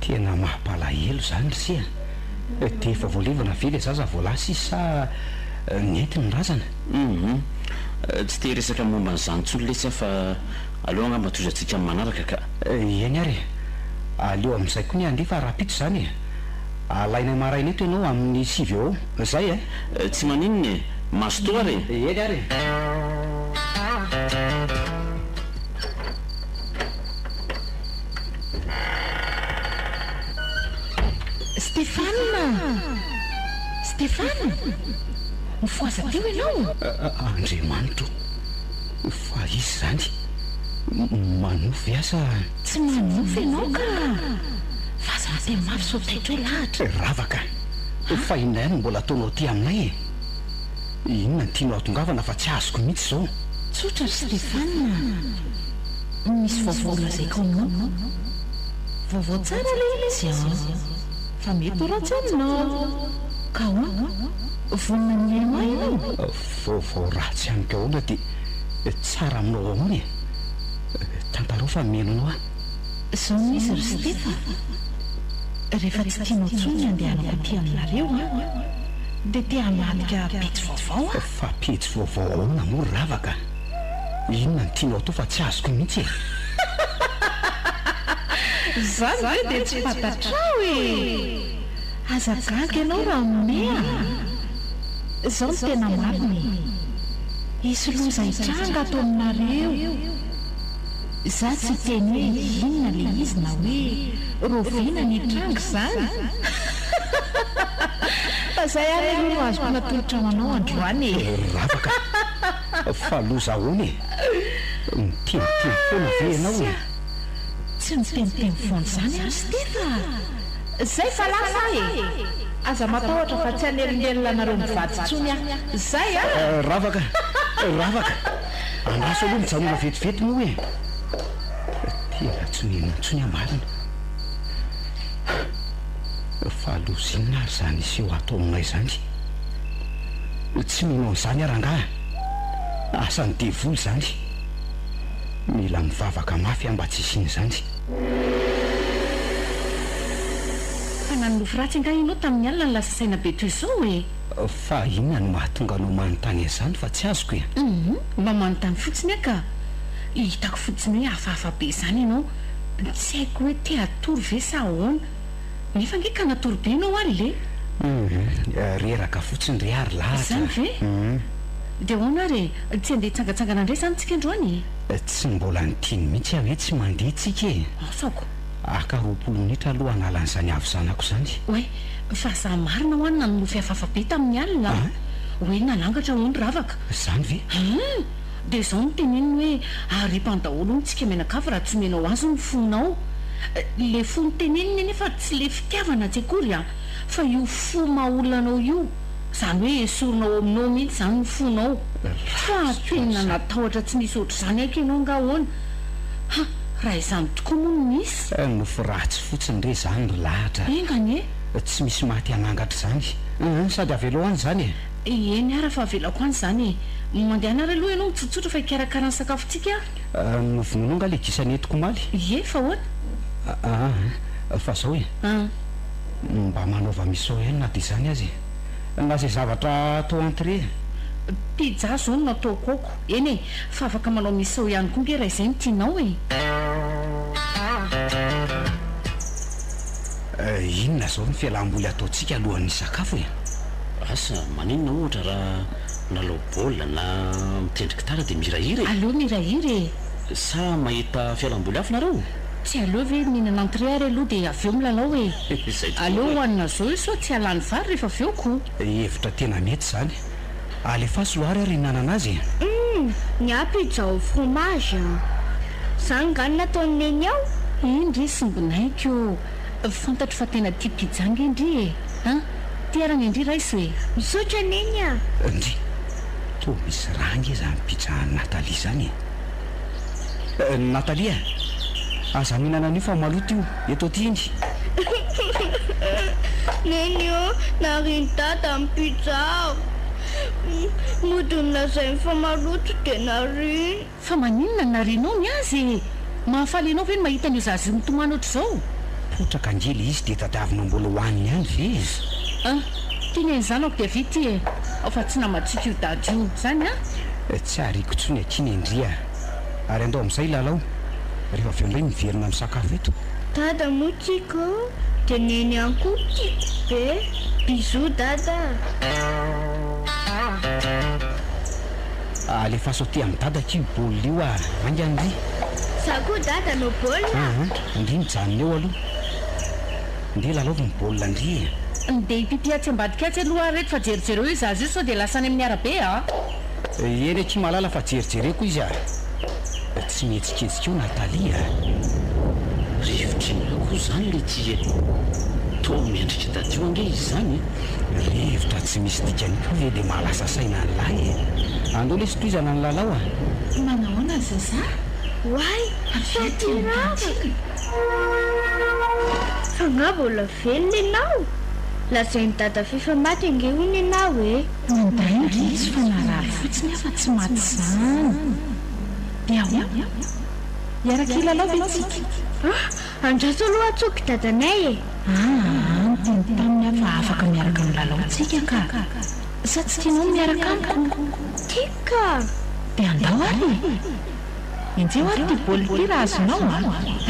tena mampalahelo zany ry dia efa voalevana vely zaza voalasa izy sa nety ny razana tsy te resaka momba nyzany tsolo letsy fa aloha angamba tozatsika amin'ny manaraka ka eny ary aleo amin'izay koa ny andefa raha-pito zany e alainay maraina eto ianao amin'ny sivy eo zay tsy maninony e masotoa re eny ary Stefana mifoaza teo ianao andriamanitro fa izy zany manofy asa tsy manofy ianao ka fa za tena mafy sotaitra hoe lahatra ravaka fa inona ihany mbola ataonao ty aminay e inona ny tianao atongavana fa tsy azoko mihitsy zao tsotra ry Stefana misy vaovao lazaiko aminao vaovao tsara le izy fa mety ho ratsy aminao ka vonina ny emaina vaovao ratsy ihany ka ona dia tsara aminao ahoany tantarao fa menonao zao misy ry Stefa rehefa tsy tianao tsony andehanako aty aminareo dia tia hamadika pety vaovao fa pety vaovao ahoana moa ravaka inona ny tianao atao fa tsy azoko mihitsy zany hoe dia tsy fantatrao azagaga ianao raha nomea zao ny tena mariny isy loza hitranga ato aminareo za tsy teny hoe inona le izy na hoe rovina ny tranga zany zay any aloha no azoko natolotra manao androany ravaka fa loza ahoany miteniteny foana ve ianao tsy miteniteny foana zany ary Stefa zay fa lafa aza matahotra fa tsy hanelinelina anareo mivady tsony zay ravaka andraso aloha mijanona vetivety moa tena tsony amarina fa lozinina ary zany iseho atao aminay zany tsy minao an'izany arangaha asany devoly zany mila mivavaka mafy mba tsy isiny zany fa nanofo ratsy anga inao tamin'ny alina ny lasasaina be toy izao fa inona no mahatonga anao manontany an'izany fa tsy azoko mba manontany fotsiny aka hitako fotsiny hoe hafahafa be zany ianao tsy haiko hoe te atory ve sa ahoana nefa nge ka natory be ianao ary le reraka fotsiny re ary lahatra zany ve dia ahoana ary tsy andeha hitsangatsangana indray zany tsika androany tsy mbola nitiany mihitsy aho hoe tsy mandeha tsika saoko aka 20 minitra aloha analan'izany avy zanako zany hoe fa za marina ho any nanonofy hafahafa be tamin'ny alina hoe nanangatra hoany ravaka zany ve dia zao no teneniny hoe aripany daholo ny tsika menakafy raha tsy menao azy ny fonao le fo ny teneniny nefa tsy le fitiavana tsy akory fa io fo maholanao io zany hoe esorinao aminao mihitsy zany ny fonao fa tena natahotra tsy misy ohatr' zany aiko ianao nga ahoana raha izany tokoa moa no misy nofo ratsy fotsiny re zany ry lahatra engany tsy misy maty hanangatra zany sady avelo any zany eny ara fa avelako any zany mandehanary aloha ianao mitsotsotra fa hikarakarany sakafontsika novognonao nga legisany etiko maly fa ahoana fa zao mba manaova misao ihany na dia zany azy na zay zavatra atao entré pizza zao no nataoko aoko eny fa afaka manao misao ihany koa nge raha izay no tianao inona zao ny fialam-boly ataontsika alohan'ny sakafo asa maninona ohatra raha nalao baolina na mitendry gitara dia mirahiry aloha mirahiry sa mahita fialam-boly hafa nareo tsy aloha ve mihinana entré ary aloha dia avy eo milalao aloha hoanina zao io sao tsy alany vary rehefa avy eo ko hevitra tena mety zany alefa soary ary hinanana azy ny apizza au fromage zany ngany nataony neny ao indry simbinaiko fantatro fa tena tia pizza ngendry tiarana indry raisy hoe misaotra neny indry to misy rangy zany pizza Natalia zany Natalia aza mihinana an'io fa maloto io eto aty iny neny nariny dada amin'ny pizza modonina zay fa maloto dia nariny fa maninona narinao ny azy mahafaly ianao ve ny mahita an'io zazy mitomany oatra zao potraka angely izy dia tadiavina mbola hohaniny ihany ve izy tiany zanako dia vity fa tsy namatsika io dady io zany tsy ariko tsony akiny indria ary andao amin'izay lalao rehefa avy eo indray miverina amin'ny sakafo eto dada moa tiako dia neny ankoho tiako be bisou dada alefa saoty amin'ny dadaka io baolina io angandry za koa dada no baolina indri mijanona eo aloha nde lalaova ny baolina indri ndeha hipipiatsy ambadika atsy aloha reto fa jerijereo io zazy io sao dia lasany amin'ny arabe eny aky malala fa jerijereko izy tsy mihetsiketsika eo Natalia rivotrina koa zany le ty to miendrika dadio ange izy zany rivotra tsy misy dikany koa ve dia mahalasa saina an'lahy andao le sotoizana ny lalao manahoana zaza way fatirava fa nga mbola velona ianao lazainy dada fifa maty ange hony ianao hoe mandaingy izy fa narary fotsiny afa tsy maty zany dia ao iaraka ilalao vetsika andraso aloha atsoky dadanay e nyteny taminy afa afaka miaraka milalao antsika ka sa tsy tianao miaraka amiko tika dia andao ary injeo ary ty baolina ty raha azonao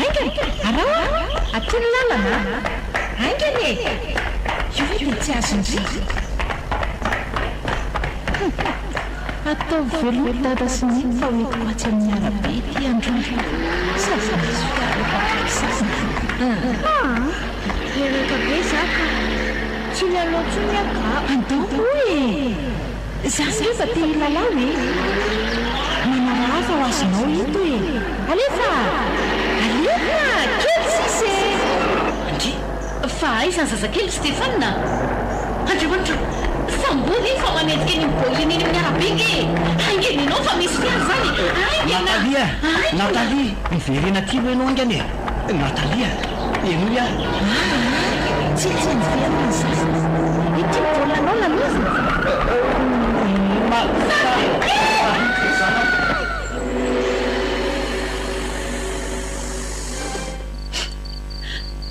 aingany arao aty ny lalana aingany io ve dia tsy azondry atao velony dada sy ny fa hoetiko atsy amin'ny arabe ty androany safa misy eraka be zaka tsy lalaotsony aka andao e zany rehefa te hilalao e manara hafa ho azonao ito e alefa kely sisy andry fa aizany zazakely Stéphane andriamanitra fambony fa manendika iny baolina iny amin'ny arabe ke aingany ianao fa misy fiazy zany Natalia miverena ty lo ianao angany e Natalia enoya tsy niverina zany ity baolinanao lalozina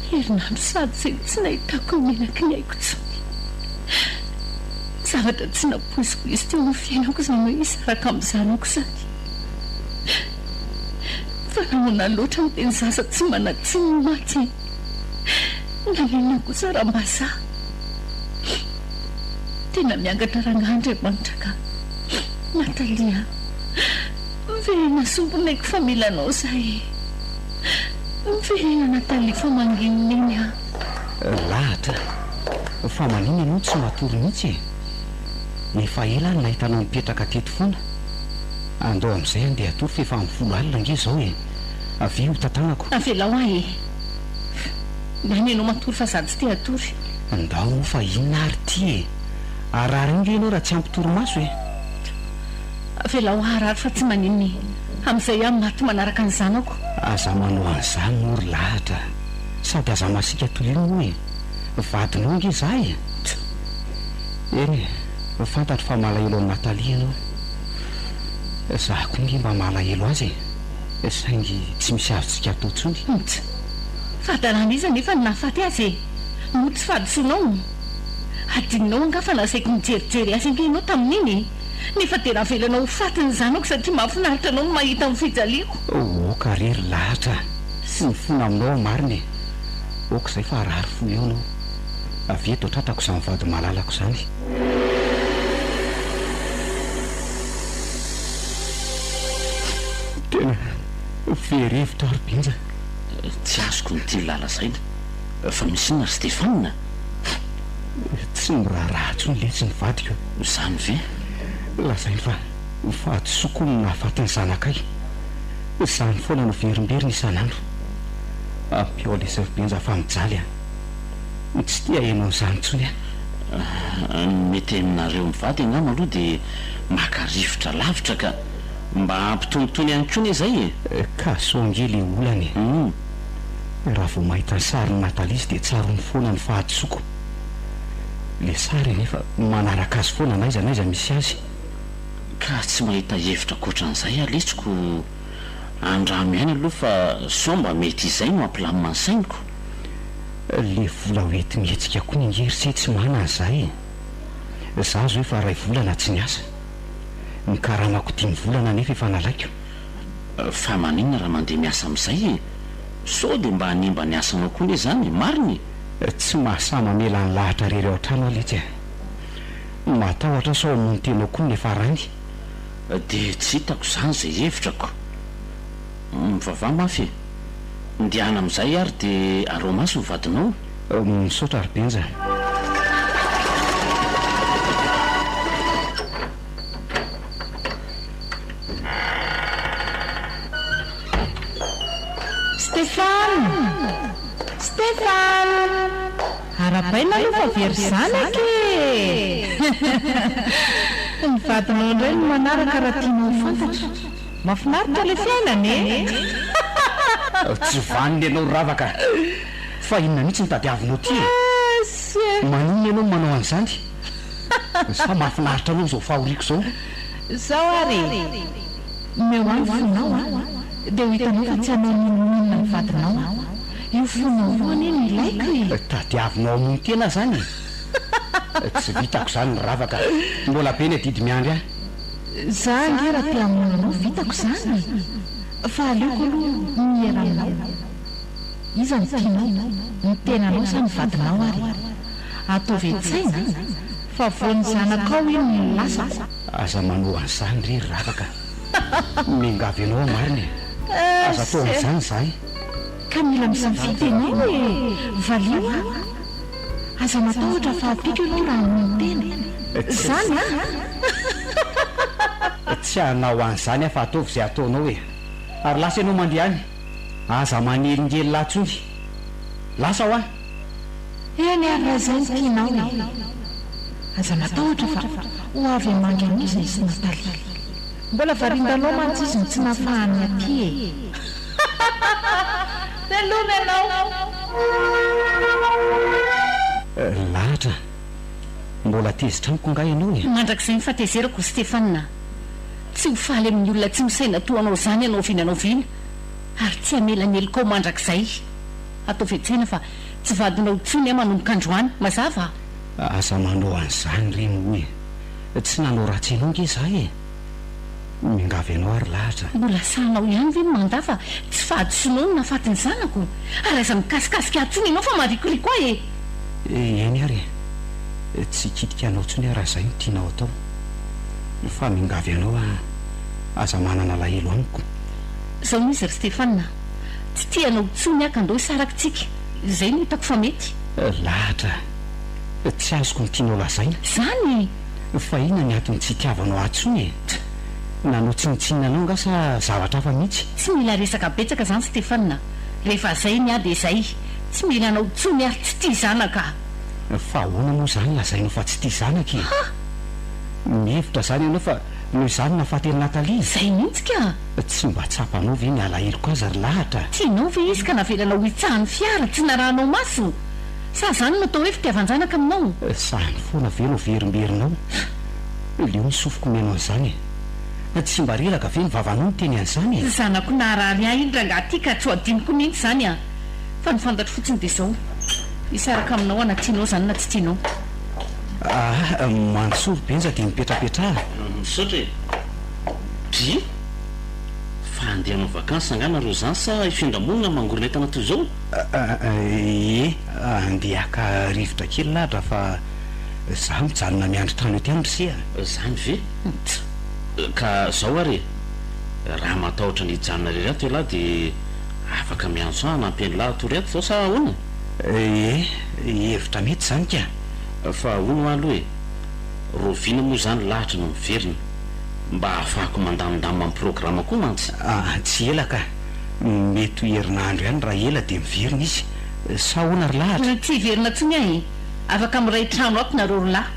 herinandro sady zay tsy nahitako menaky ny aiko tsony zavatra tsy napoiziko izy teo amin'ny fiainako zany hoe isaraka amin'ny zanako zany fa nahoana loatra ny teny zaza tsy manatsiny ny maty nanena kosa raha-mbaza tena miangatra ran'Andriamanitra ka Natalia miverena sombonayko fa milanao zay miverena Natalia fa mangininy iny lahatra fa maniny ianao tsy matory mihitsy nefa ela ny nahitanao mipetraka teto foana andao amin'izay andeha atory fefa amin'ny 10 alina nge zao e avy ho tantanako avelao ahy nanenao matory fa sady tsy te atory andao fa inona ary ty e arary inge ianao raha tsy ampitoromaso e avelao arary fa tsy maniny amin'izay aho maty manaraka ny zanako aza manao an'izany mory lahatra sady aza masika toy iny moa e vadinao nge za e fantatro fa malahelo amin'ny Natalia ianao za koa nge mba malahelo azy e saingy tsy misy avytsika atao tsony fahadarana izy nefa nahafaty azy e moty tsy fahadisoanao adinonao anga fa nasaiko mijerijery azy ange ianao tamin'iny nefa tena velanao ho faty ny zanako satria mahafinaritra anao no mahita amin'ny fijaliako oka rery lahatra sy mifona aminao mariny oka izay fa arary fo eo anao avy eto tratako izany vady malalako izany tena ferevitra ary-benja tsy azoko nyty lala zaina fa misy inona Stéphane tsy miraharaha tsony le tsy nivadiko zany ve lazainy fa fahadisoko no nahafatiny zanakay zany foana no verimberiny isan'andro ampio lesavy-benja fa mijaly tsy tia hainao n'izany tsony mety aminareo mivady angano aloha dia maka rivotra lavitra ka mba ampitonitony ihany koa ne zay e ka songe le olany raha vao mahita ny sariny Natalia izy dia tsaro ny foana ny fahadisoko le sary nefa manaraka azy foana naiza misy azy ka tsy mahita hevitra koatran'izay aletsiko andramo ihany aloha fa somba mety izay no ampilamina ny sainiko le vola hoety mihetsika koa ny ngery tsy mana an'izay za zo efa 2 volana tsy niasa ny karamako 5 volana nefa efa nalaiko fa maninona raha mandeha miasa amin'izay sao dia mba hanimba ny asanao koa ne zany mariny tsy mahasama mela ny lahatra rery ao an-trano aletsy matahotra sao mony tenao koa ny efa rany dia tsy hitako zany zay hevitrako mivavah mafy ndiana amin'izay ary dia arao maso ny vadinao misaotra ary-benja Stéphane arabaina aloha fa very zanaka ny vadinao indray no manaraka raha tianao fantatra mahafinaritra le fiainany tsy vaniny ianao ravaka fa inona mihitsy ny tadiavinao ty manina ianao manao an'izany sa mahafinaritra aloha zao fahoriako zao zao ary meo any fonao dia ho hitanao fa tsy anao minominona ny vadinao io fonao voany eny ilaiko tadiavinao amono tena zany tsy vitako zany ny ravaka mbola be ny adidy miandry ahy za nge raha te hamonanao vitako zany fa aleoko aloha mieraminao iza ny tianao ny tenanao sa ny vadinao ary ataovy an-tsaina fa voany zanakao iny ny lasako aza manao an'izany ry ravaka mingavy ianao mariny aza atao an'izany zahay ka mila misafidy ianao hoe valio aza matahotra fa apiko ianao raha amin'ny tena zany tsy hanao an'izany afa ataovy izay ataonao hoe ary lasa ianao mandeha any aza manelingely latsony lasa ho eny ary raha izay ny tianao aza matahotra fa ho avy amangy an'izy izy Natalia mbola varindanao mantsy izy ny tsy nahafahany aty telona ianao lahatra mbola tezitramiko nga ianao mandrak'izay mifatezerako Stefanina tsy ho faly amin'ny olona tsy misaina toanao zany ianao vinanao vina ary tsy hamelanelokao mandrak'izay atao vetsaina fa tsy vadinao tsony manomboka androany mazava aza manao an'izany reny hoe tsy nanao ratsy ianao nge zahay mingavy ianao ary lahatra mbola sahanao ihany ve manda fa tsy fahadisoinao no nafatiny zanako ary aza mikasikasika atsony ianao fa marikoriko ahy eny ary tsy kitika anao tsony raha izay no tianao atao fa mingavy ianao aza manana lahelo amiko zao mizy ry Stefanina tsy tianao tsony akandao isarakitsika izay no hitako fa mety lahatra tsy azoko ny tianao lazaina zany fa ina ny atony tsy itiavanao atsony nanao tsinitsinina anao nga sa zavatra hafa mihitsy tsy mila resaka betsaka zany Stefanina rehefa zay ny ady izay tsy mila anao tsony ary tsy tia zanaka fa ahoana moa zany lazainao fa tsy tia zanaka mihevitra zany ianao fa noho izany nafately Natalia zay mihitsy ka tsy mba tsapanao ve ny alahelo azy ry lahatra tianao ve izy ka navelanao hitsahan'ny fiara tsy narahanao maso sa zany no atao hoe fitiavan-janaka aminao sahany foana ve no verimberinao leo misofoko menao an'izany tsy mba relaka ve ny vavanao ny teny an'izany zanako naharary ahy iny ranga aty ka tsy ho adiniko mihitsy zany fa ny fantatro fotsiny dia zao isaraka aminao anatianao zany na tsy tianao mantsoro benja dia mipetrapetraha misaotra bi fa andehanao vakansy angana ro zany sa ifindramolona mangoronentana toy zao andeha haka rivotra kely lahatra fa za mijanona miandry trano ety amry sea zany ve ka zao ary raha matahotra ny hijanona rereto elahy dia afaka miantso nampeny lahy toreto zao sa ahoana hevitra mety zany ka fa hono aloha rovina moa zany lahatra no miverina mba ahafahako mandamindamo amin'ny programa koa mantsy tsy elaka mety ho herinandro ihany raha ela dia miverina izy sa hoana ry lahatra tsy hiverina tsony ahy afaka miray trano ako nareo rolahy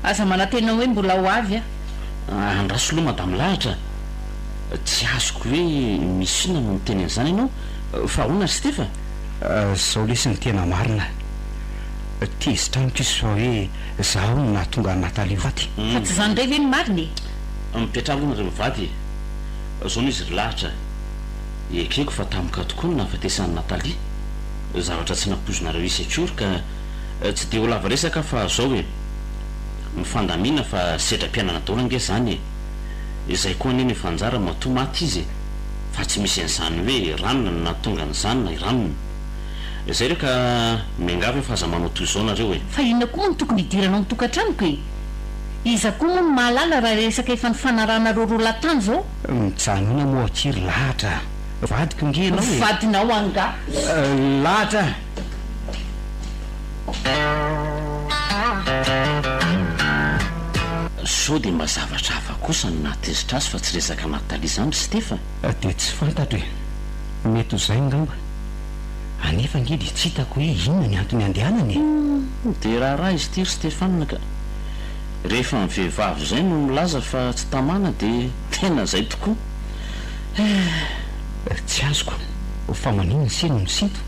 aza manantena hoe mbola ho avy andraso loha madamy lahatra tsy azoko hoe misy inona no miteny an'izany ianao fa hoana ry Stefa zao lesy ny tena marina tezitramiko izy fa hoe zaho no nahatonga ny Natalia vaty fa tsy zany ndray ve ny mariny mipetraha aloha nareo mivady zao no izy ry lahatra ekeko fa tamika tokoa no nahafatesan'ny Natalia zavatra tsy nampozonareo isy akory ka tsy dia ho lava resaka fa zao hoe mifandamina fa sedram-pianana daola nge zany izay koa neny fanjara matoa maty izy fa tsy misy an'izany hoe ranona no nahatonga ny zanona iranona izay reo ka miangavy fa aza manao toy zao nareo fa inona koa moa no tokony hidiranao mitokantranoko iza koa moa no mahalala raha resaka efa ny fanarahanareo roa latany zao mijanona moa akiry lahatra vadiko nge anao vadinao anga lahatra sao dia mba zavatra hafa kosa no nahatezitra azy fa tsy resaka Natalia zany Stefa dia tsy fantatro mety ho zay ngamba anefa nge dia tsy hitako hoe inona ny antony andehanany dia raha izy ty ry Stefanina ka rehefa ny vehivavy zay no milaza fa tsy tamana dia tena zay tokoa tsy azoko fa manino ny seno ny sinto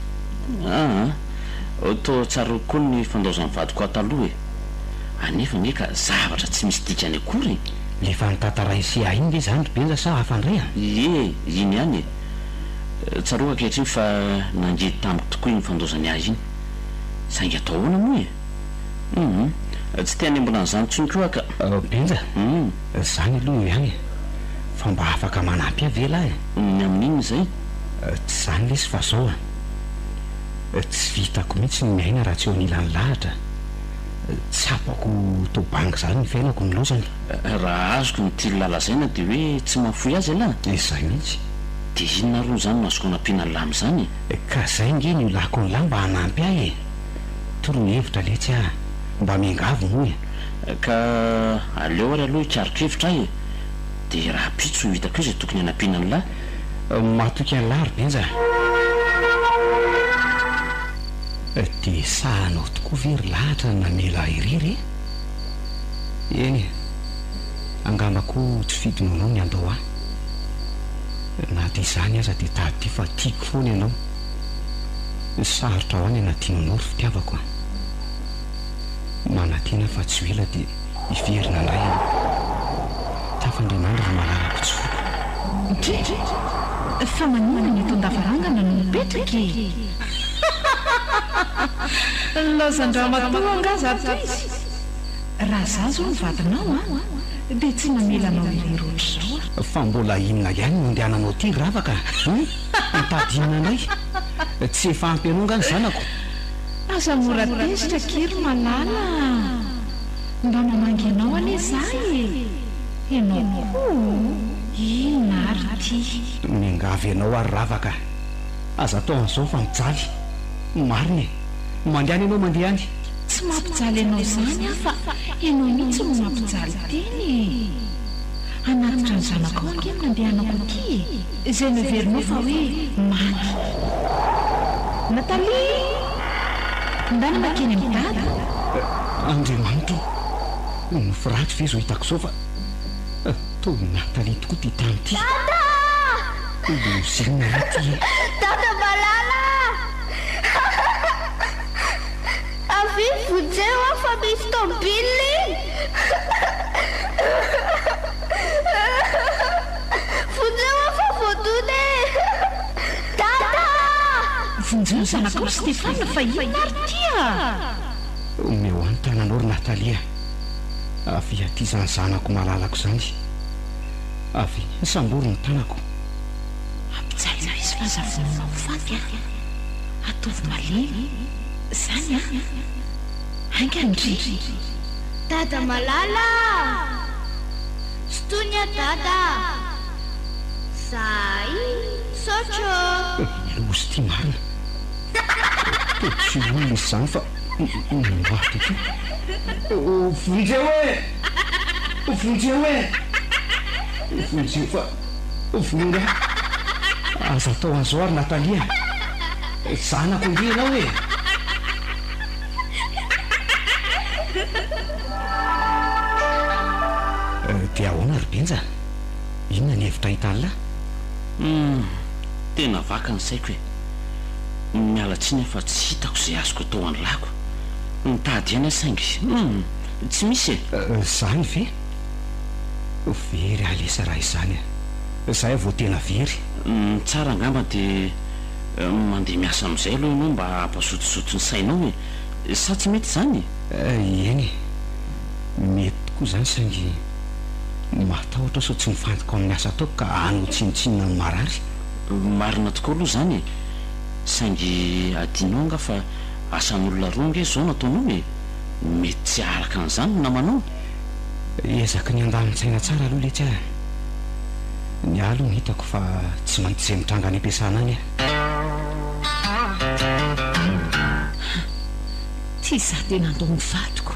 to tsara koa ny fandaozan'ny vadiko ataloha e anefa nge ka zavatra tsy misy dikany akory le fa nitantara isia iny le zany ry benja sa hafandray a ie iny ihany e tsaroa ankehitriny fa nangidy tamiko tokoa iny fandaozany azy iny saingy atao ahoana moa e tsy tiany mbola n'izany tsony koa ka benja zany aloha ihany fa mba afaka manampy avela e ny amin'iny zay tsy zany lesy fa zao a tsy vitako mihitsy ny miaina raha tsy eo anilany lahatra tsy apako tobangy zany ny fiainako ny lozany raha azoko ny tily lalazaina dia hoe tsy mahafoy azy alahy izay mihitsy dia inona roa zany nazoko anampiana ny lamy zany ka zay nge ny olako ny lahy mba hanampy ahy e toro ny hevitra letsy ah mba miangavo moa e ka aleo ary aloha hikarikevitra ahy e dia raha pitso ho hitako io zay tokony hanampiana ny lahy mahatoky any lahy ry benja dia sahanao tokoa very lahatra namela irery eny angambako tsy fidinonao ny andao ahy na dia izany aza dia tady fa tiako foana ianao sarotra ao any anadinonao ry fitiavako manatena fa tsy ho ela dia hiverina indray ianao tafandrianandro ry malalako tsy foko fa manina ny eto an-davarangana no mipetraka lozandramatoa angaza ato izy raha zazo ny vadinao a dia tsy namelanao irerotra zao fa mbola inona ihany no andehananao ty ravaka mitadinina anay tsy efa ampy anao ngany zanako aza mora tezitra kiry malala mba mamangy anao ane zay ianao koa ina ary ty miangavy ianao ary ravaka aza atao an'izao fa mijaly mariny mandehany ianao mandeha any tsy mampijaly ianao zany a fa ianao mihitsy no mampijaly teny anatitra ny zanako ao angeny nandehanako ty izay miverinao fa hoe maty Natalie ndany makeny amin'ny dada andriamanitra nofiratsy ve zao hitako zao fa to Natalie tokoa ty tany ty lozina ty Dada malala avy vojeo a fa misy tobily vojeo a fa voadone dada vonjeo zanakao Stéphane fa ina ary tya meo any tananao ry Natalia avy aty zany zanako malalako zany avy sambory ny tanako ampijaina izy fa zavonanao faty a atovy malemy zany a haingandry dada malala stonia dada zay sotro lozy ty marina tsy olona izy zany fa maty ty vonjeo e vonjeo e vonjeo fa vonona aza atao an'izao ary Natalia zanako nge ianao e dia ahoana ry benja inona ny hevitra hitany lahy tena vaka ny saiko e mialatsiny fa tsy hitako zay azoko atao any lako nitady ihany saingy tsy misy e zany ve very alesa raha izany a zay vao tena very tsara angamba dia mandeha miasa amin'izay aloha ianao mba hampasotosoto ny sainao e sa tsy mety zany eny mety tokoa zany saingy matahotra sao tsy mifantoka amin'ny asa ataoko ka anotsinontsinona ny marary marina tokoa aloha zany e saingy adinao nga fa asan'olona roa nge zao nataonao e mety tsy araka an'izany namanao ezaka ny andanin-tsaina tsara aloha letsy a ny alo ny hitako fa tsy maintsy izay mitranga ny ampiasana any tsy za tena andao mivadiko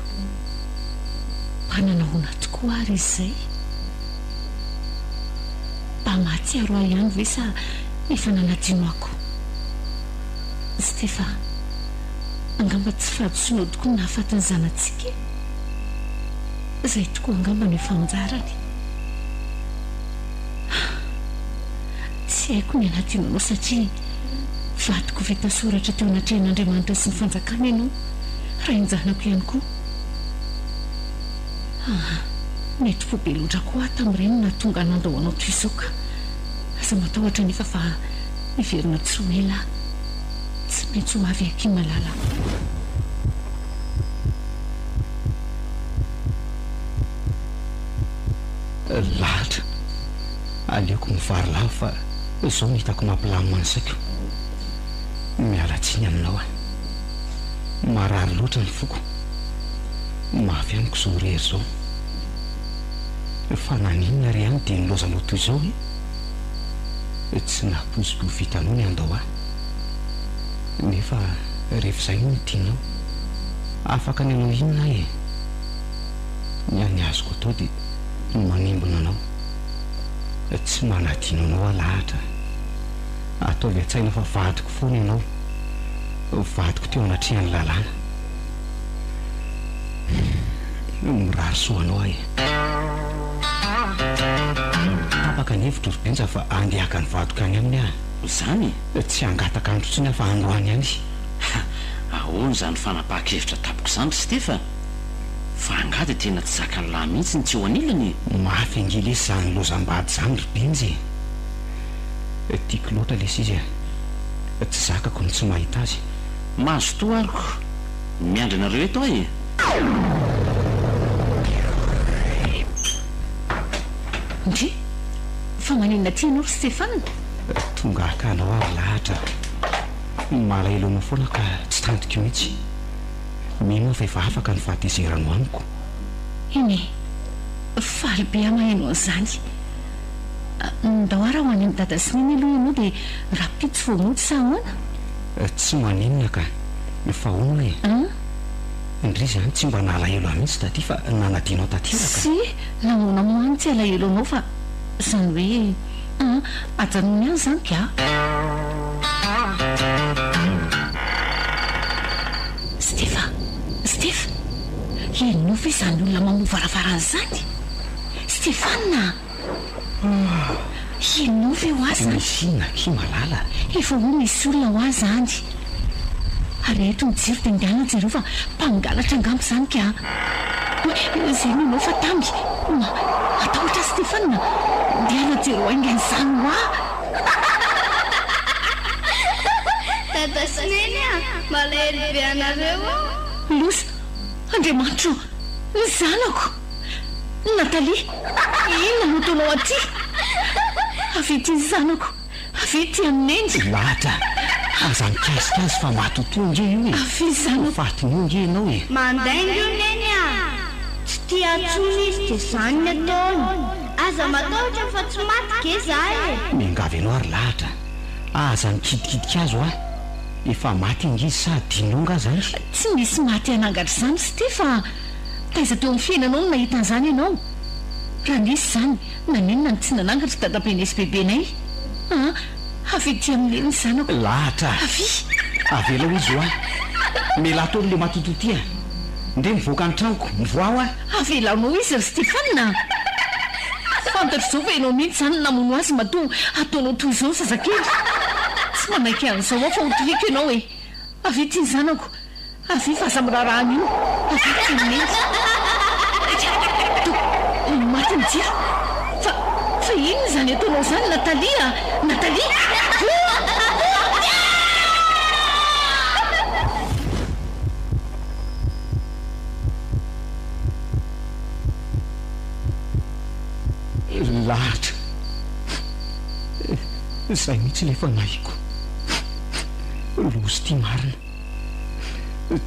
mpananahoana tokoa ary izay mba mahatsiaro ahy ihany ve sa efa nanadino ako Stéphane angamba tsy fahadisoanao tokoa ny nahafatany zanatsika zay tokoa angamba no efa anjarany tsy haiko ny anatinanao satria vatoko vita soratra teo anatrehan'Andriamanitra sy ny fanjakana ianao raha injanako ihany koa. Mety fo be loatra koa tamin'ireny na tonga nandao anao toisoka. Aza matahotra nefa fa miverina tsy ho ela tsy maintsy ho avy aky malala. Lahatra aleoko mivary lava fa izao no hitako mampilamina ny saiko. Miala tsiny aminao marary loatra ny foko, mafy amiko izao rery izao. Fa naninona ry any dia nilozanao toy izao tsy napoziko vitanao ny andao nefa rehefa izay no tianao afaka ny anao inona ny any azoko atao dia manimbona anao, tsy manadino anao Lahatra. Ataovy an-tsaina fa vadiko foana ianao, vadiko teo anatrehan'ny lalàna. Mirary soanao afaka ny hevitra robenja fa andeaka ny vadiko any aminy Zany tsy angataka andro tsiny fa androany any. Ahoana zany fanapaha-kevitra tapoko zany Stefa? Fa angady tena tsy zakany lahy mihitsy ny tsy ho anilany. Mafy angely izy zany lozam-bady zany robenjy. Tiako loatra lesy izy tsy zakako ny tsy mahita azy. Mahazo toa ariko miandrinareo eto Ndry fa maninona ty ianao Stefana? Tonga akanao ary Lahatra, malaelo anao foana ka tsy tantiko mihitsy. Mino fa efa afaka ny fahatezerano amiko. Eny faly be amahainao an'izany. Ndao ara ho any amin'ny dada sy neny aloha ianao dia rapitsy voamoty sa ahoana? Tsy maninona ka fa hoana indry zany tsy mba nalahelo mihitsy taty fa nanadinao tatiraka. Sy namoana moany tsy alahelo anao fa zany hoe ajanony any zany ka. Stefa, inona fa izany olona mamovaravara an'izany? Stefana, inona fa eo azy? Misy inona ki malala? Efa ho misy olona ho azy zany. Ary eto ny jiro dia mindiana jereo fa mpangalatra angambo zany ka. Izay no fa tamby. Atahotra Stefana, ndiana jereo aingany izany ho Dada sy neny malahelo be anareo. Losa, Andriamanitra, ny zanako Natalia, inona no ataonao aty? Avy ety ny zanako, avy ety amin'ny endy. Lahatra, aza mikasikazy fa matotoa nge io Avy zanako fatinio nge ianao Mandainga io neny tsy tia atsony izy dia zany ny ataony. Aza matahotra fa tsy maty ge zahay. Miangavy ianao ary Lahatra, aza mikidikidiky azo efa maty nge izy sa dinonga zany. Tsy misy maty anangatra zany Stefa. Taiza teo amin'ny fiainanao no nahita an'izany ianao. Raha nisy zany nanenona ny tsy nanangatra dadabe nesy bebenay. Avy ety amin'ny ny zanako. Lahatra, avela ho izy mela ataony le matototia nde mivoaka ny tranoko mivoao avelanao izy ry Stefana. Fantatra izao fa ianao mihitsy zany namono azy matoa ataonao toy izao zazakely. Tsy manaiky an'izao fa hotoliko ianao avy ety ny zanako. Avy fa aza mirarahana io. Avy ety ny mihitsy. Maty ny jiro. Fa inona zany ataonao zany Natalia? Lahatra, izay mihitsy lefa nahiko lozy ty marina,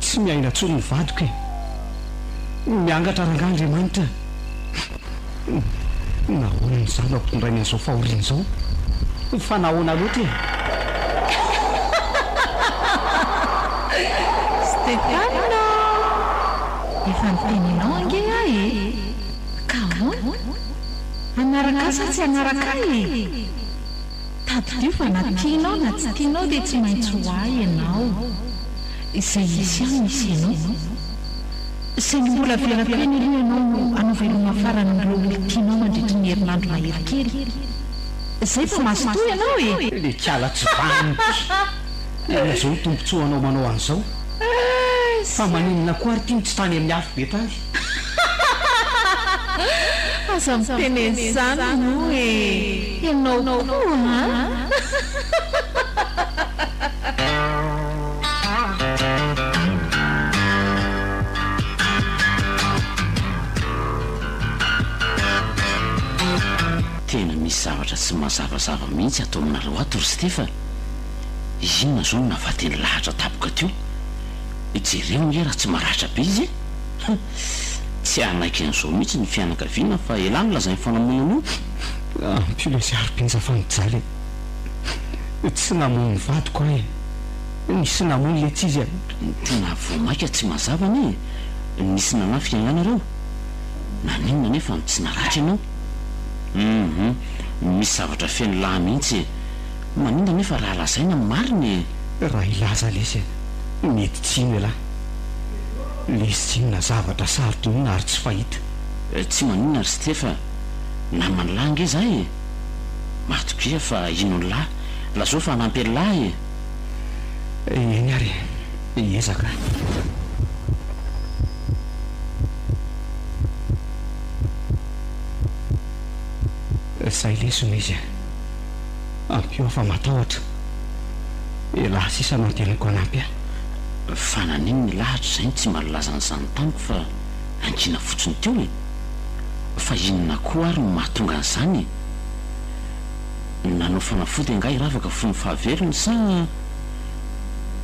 tsy miaina tsony ny vadiko miangatra rangaNdriamanitra. Nahoana ny zano ampitondrainy an'izao fahoriana izao fa nahoana loatra Stefana, efa nitenenao ange ka ahoana? Anaraka asa tsy anaraka tadio fa na tianao na tsy tianao dia tsy maintsy ho ahy ianao. Izay isy any misy ianao. Saingy mbola velam-piaina aloha ianao anaoveloma farany amin'ireo olona tianao mandritra ny herinandro mahery kely. Izay fa mazotoa ianao le kiala tsy vanity zao tompontsoanao manao an'izao fa maninona koa ary tiany tsy tany amin'ny afo be tany aza mitenen'izany no ianao koa tena misy zavatra tsy mazavazava mihitsy atao aminareo ato ry Stefa. Inona zao no navateny lahatra tapoka teo? Jereo nge raha tsy maratra be izy tsy anaiky an'izao mihitsy ny fianakaviana fa elany lazay fanamonana io. ampio sy arom-penja fanijaly tsy namony vadiko ahy nisy namony le tsy izy tena vomaika tsy mazavana nisy nanafika ianareo naninona nefa tsy naratra ianao. Misy zavatra feno lahy mihitsy maninda nefa raha lazaina mariny raha ilaza lesy mety tsy ino lahy lesy tsy inona zavatra sarotra inona ary tsy fahita tsy maninona ry Stefa namany lahy nge zay matokia fa ino ny lahy lazao fa hanampy lahy eny ary ezaka zay lesona izy ampio fa matahotra lahy sisa nantenako anampy fa nanino ny lahatra zay tsy malolazan'izany tamiko fa ankina fotsiny teo fa inona koa ary no mahatonga an'izany nanao fanafody anga iravaka fony fahaveriny sa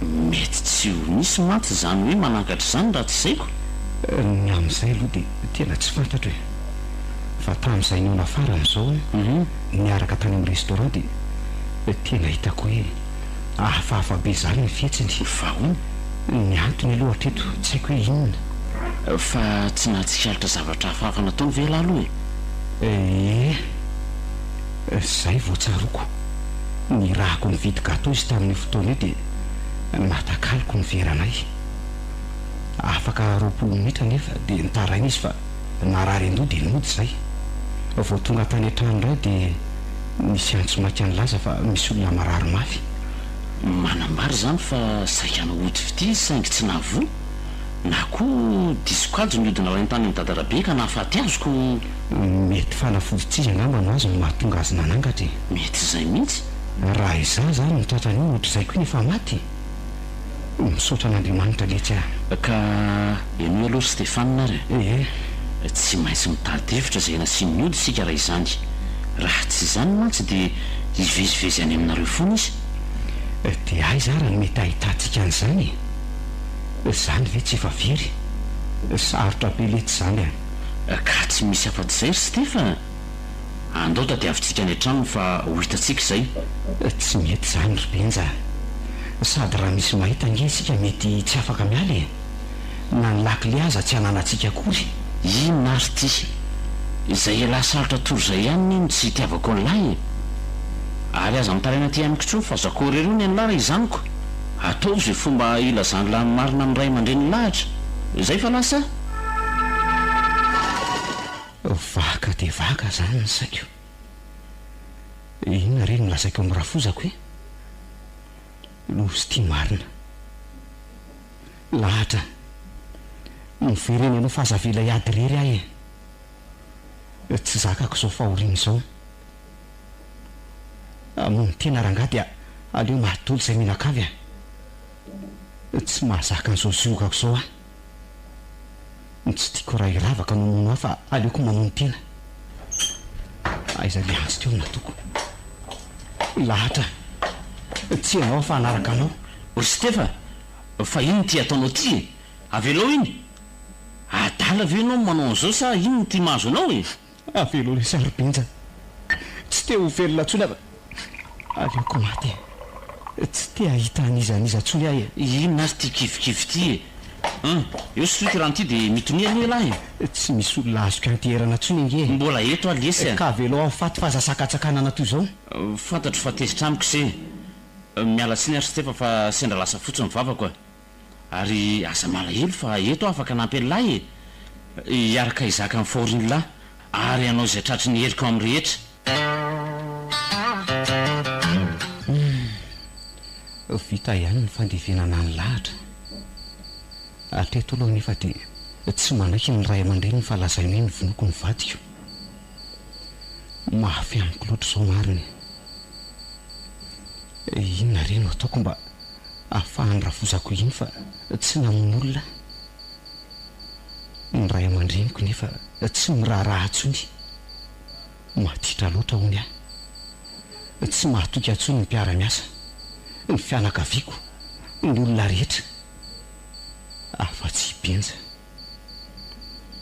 mety tsy ho nisy maty zany hoe manangatra izany raha tsy zaiko ny amin'izay aloha dia tena tsy fantatra hoe fa tamin'izay niona farany zao niaraka tany amin'ny restaurant dia tena hitako hoe hafahafa be zany ny fietsiny fahoana ny antony aloha hatreto tsy haiko hoe inona fa tsy nahatsikaritra zavatra hafahafa nataony vela aloha zay voatsaroko ny rahako nividy gato izy tamin'ny fotoana io dia natakaloko ny veranay afaka 20 minitra nefa dia nitaraina izy fa narary andoha dia nody zay vao tonga tany an-trano ray dia misy antso maika ny laza fa misy olona marary mafy manambary zany fa saikana ody fity saingy tsy nahavoa na koa disokajo ny odina rainy tany ny dadarabe ka nahafaty azoko mety fanafody tsy izy angamba no azy no mahatonga azy nanangatra mety zay mihitsy raha iza zany mitratrany io ohatr'izay koa nefa maty misaotra an'Andriamanitra letsy ka ianao aloha Stefana ary tsy maintsy mitady hevitra zay nasiany ody sika raha izany raha tsy izany mantsy dia hivezivezy any aminareo foana izy dia ay za raha ny mety ahitantsika an'izany zany ve tsy efa very sarotra be letsy zany ka tsy misy afa-tsy zay ry Stefa andao tadiavintsika any an-trano fa ho hitantsika izay tsy mety zany ry benja sady raha misy mahita nge sika mety tsy afaka miala na ny lakile aza tsy hananantsika akory inona ary ty izay lahy sarotra toro zay ihany no tsy hitiavako an'lahy ary aza mitaraina ty amiko tro fa zakory ro ny an'lahy izaniko atao zay fomba ilazany lahy marina amin'ny ray aman-dreny lahatra izay fa lasa vaka dia vaka zany ny saiko inona reny milazaiko amin'ny rafozako hoe losy tia marina lahatra mivereny ianao fahazavela iady rery ahy tsy zakako izao fahoriana izao amony tena rangah dia aleo mahatoly izay mihinan-kavy tsy mahazaka an'izao ziokako izao tsy tiako raha iravaka no mono aho fa aleoko mamono tena aiza le antso teo natoko lahatra tsy ianao fa hanaraka anao ry Stefa fa ino ty ataonao ty avelao iny adala ve ianao manao an'izao sa ino ny ty mahazo anao avelo le sarobenja tsy te ho velona tsony fa aleoko maty tsy te hahita anizaniza tsony ahy inona azy ty kivikivy ty eo soky raha ty dia mitonia aloha lahy tsy misy olona azoko anterana tsony nge mbola eto alesy ka velao aho faty fahazasakatsakanana toy izao fantatro fa tezitra amiko se miala tsiny ary Stefa fa sendra lasa fotsiny vavako ary aza malahelo fa eto afaka nampy lahy hiaraka izaka amin'ny fahoriny lahy ary anao izay tratry ny heriko amin'ny rehetra vita ihany ny fandevenana ny lahatra atreto aloha nefa dia tsy manaiky ny ray aman-dreny ny fahalazaina ny vonoko ny vadiko mafy amiko loatra izao mariny inona reny ataoko mba ahafahany ravozako iny fa tsy namon'olona ny ray aman-dreniko nefa tsy miraharaha ntsony matitra loatra hony aho tsy mahatoky antsony ny mpiara-miasa ny fianakaviako ny olona rehetra afa-tsy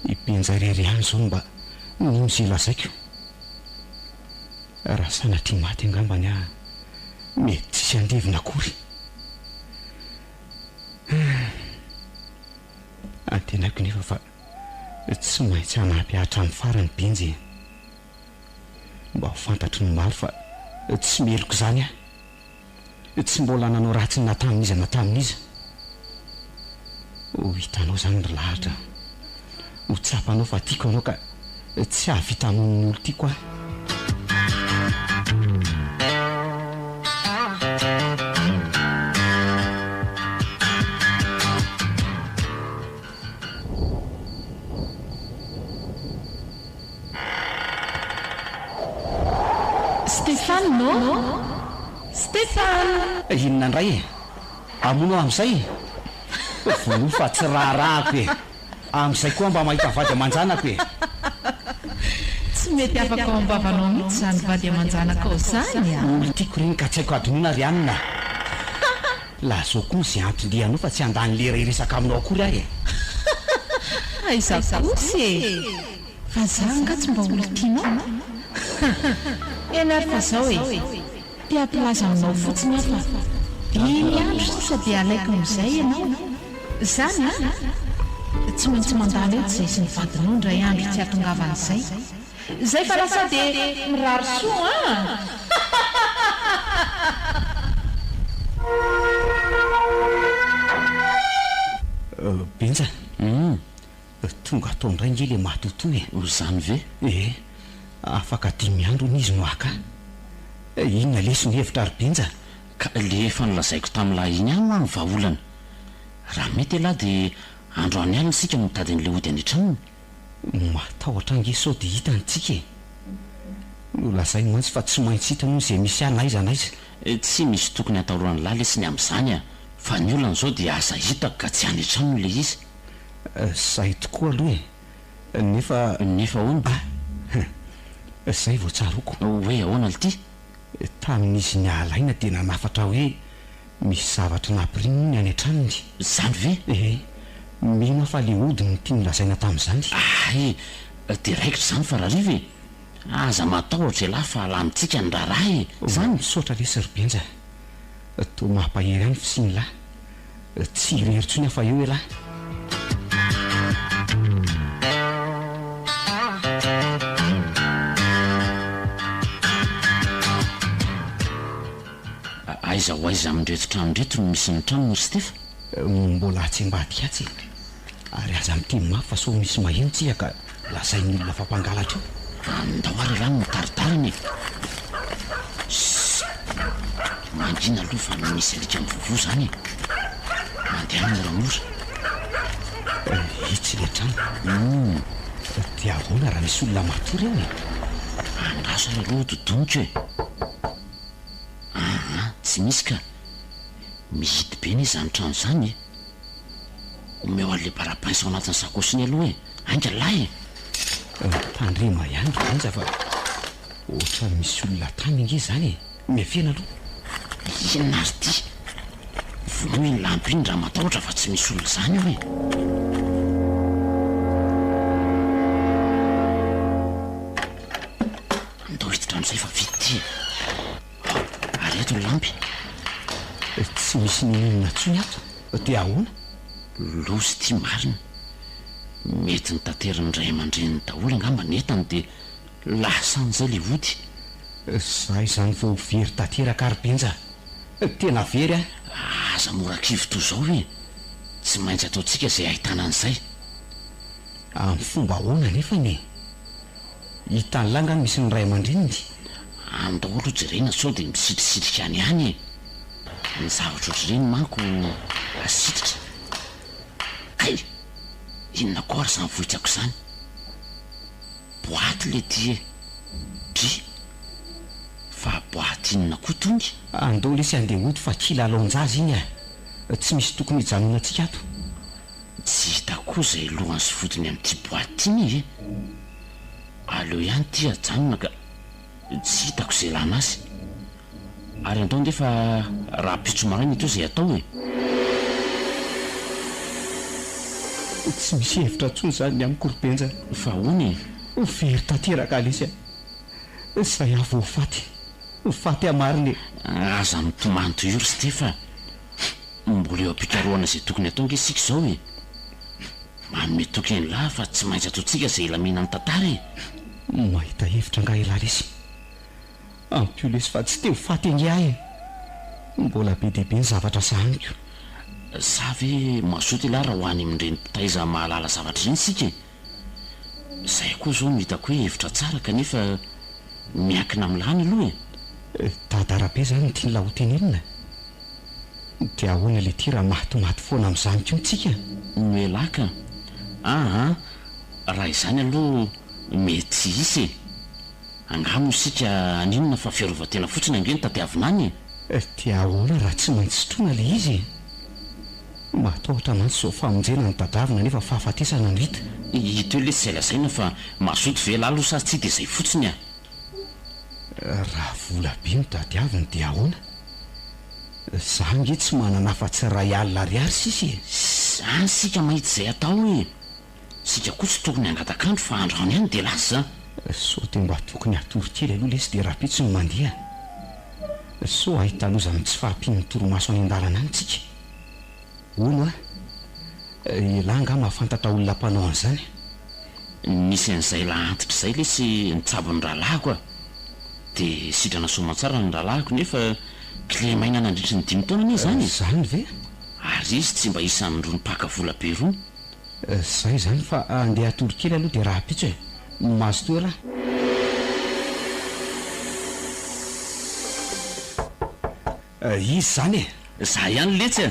hipenja rery ihany zao mba nimizay lazaiko raha sanatria maty angambany aho mety tsisy andevina akory antenaiko nefa fa tsy maintsy hanampy ahatra ny farany benjy mba ho fantatry ny maro fa tsy meloko izany aho tsy mbola nanao ratsy ny natamin'iza ho hitanao izany ry lahatra ho tsapanao fa tiako anao ka tsy ahavita amin'ny olo tiako aho Stéphane inona ndray amono amin'izay vono fa tsy raharahako amin'izay koa mba mahita vady aman-janako tsy mety afaka ao ambavanao mihitsy izany vady aman-janaka ao izany olo tiako reny ka tsy haiko adonina ry anina laha zao koa izay ampilianao fa tsy andany lera iresaka aminao akory ahy aiza kosy fa zanga tsy mba olo tianao ianary fa zao tiampilaza aminao fotsiny afa dimy andro sisa dia alaiko amin'izay ianao izany tsy maintsy mandalo eto izay sy ny vadinao ndray andro tsy hatongavan'izay izay fa lasa dia mirary soa benja tonga atao indray nge le matotoy zany ve afaka 5 andro n'izy no aka inona lesy ny hevitra ry benja ka le efa nolazaiko tamin'lahy iny any any vahaolana raha mety elahy dia andro any alina isika mitady n'le ody any an-tranony matahotra ange sao dia hita ntsika no lazay mantsy fa tsy maintsy hita noho izay misy any aiza tsy misy tokony ataoroan'ny lahy lesiny amin'izany fa ny olana zao dia aza hitako ka tsy any an-tranony le izy zay tokoa aloha nefa hono zay vao tsaroko hoe ahoana l ty tamin'izy ny alaina dia nanafatra hoe misy zavatra nampirinony any an-tranony zany ve mino fa le ody ny tia nylazaina tamin'izany dia raikitra izany fa rahariva aza matahotra elahy fa lahy mitsika ny raharaha zany misaotra lesy ry benja to mampahery any fisiny lahy tsy irerintsony afa eo elahy aiza ho aiza amin'ndreto tranondreto no misy ny trano no Stefa mbola atsy-mbady atsy ary aza miteny mafy fa so misy maheno tsika ka lazain'ny olona fampangalatra io andahoary raha no mitaritariny mangina aloha fa misy alika mivovo zany mandeha moramora itsy le trano dia ahoana raha misy olona matory eo andraso ary aloha dodoniko tsy misy ka mihity be ny izany trano izany omeo an'le parapinsa ao anatin'ny sakosiny aloha anga lahy tandrema ihany ry benja fa ohatra misy olona tany inge zany miafiana aloha inona ary ty vonohy ny lampy iny raha matahotra fa tsy misy olona izany eo andao hiditra amin'izay fa vity ty ary eto ny lampy tsy misy ninonina tsony ato dia ahoana lozy ty marina mety ny tanterany ray aman-dreniny daholo angamba netany dia lasan'izay le ody zay izany vao very tanteraka ary benja tena very aza morakivy to zao tsy maintsy ataontsika izay ahitana an'izay amin'ny fomba ahoana nefa ny hitany langany misy ny ray aman-dreniny andaholo jerena sao dia misitrisitrika any ny zavatra ohatr'ireny manko asititra kay inona koa ary zany vohitsako izany boaty le ty dry fa boaty inona koa tonga andao lesy andeha ody fa kilalao-njazy iny tsy misy tokony hijanonantsika ato tsy hita koa izay lohany sy fotony amin'ity boaty iny aleo ihany ty ajanona ka tsy hitako izay lana azy ary andao ndefa raha pitso maraina ito izay atao tsy misy hevitra ntsony zany ny amin'ny koropenjana fa hony very tanteraka lesy zay avofaty faty amariny aza mitomany toyoro sy tefa mbola eo ampikaroana izay tokony atao nge sika izao manome tokeny lahy fa tsy maintsy ataontsika izay ilamina ny tantara mahita hevitra nga ela lesy ampio lesy fa tsy teo faty ange ahy mbola be dehibe ny zavatra sahaniko sa ve masoty lahy raha ho any amin'ireny mpitaiza mahalala zavatra ireny sika izay koa zao mitako hoe hevitra tsara kanefa miankina amin'lany aloha tadarabe zany ny tiany lahotenenina dia ahoana le ty raha mahatomaty foana amin'izany ko tsika noelaka raha izany aloha mety isy angamo sika aninona fa fiarovatena fotsiny ange ny tadiavina any dia ahoana raha tsy maintsy sotroana le izy matahotra mantsy zao famonjena ny tadavina nefa fahafatesana no hita hita eo le sy zailazaina fa masoty ve lalo sa tsy dia izay fotsiny raha vola be ny tadiavina dia ahoana za nge tsy manana afa-tsy ray alina ariary sisy zany sika mahita izay atao sika koa tsy tokony angatakandro fa andraony ihany dia lasa so te mba tokony atorokely aloha lesy dia rahapitsy ny mandeha so ahitaloza amin'ny tsy fahampiany toromaso any an-dalana any tsika ono elanga mahafantatra olona mpanao an'izany nisy an'izay lahantitra izay lesy nitsabony rahalahiko dia sidrana somatsara ny rahalahiko nefa clé maina nandritra ny 5 taona anie zany zany ve ary izy tsy mba isan'ny rony paka vola be rony zay zany fa andeha atorokely aloha dia raha pitso mazo toera izy zany za ihany letsy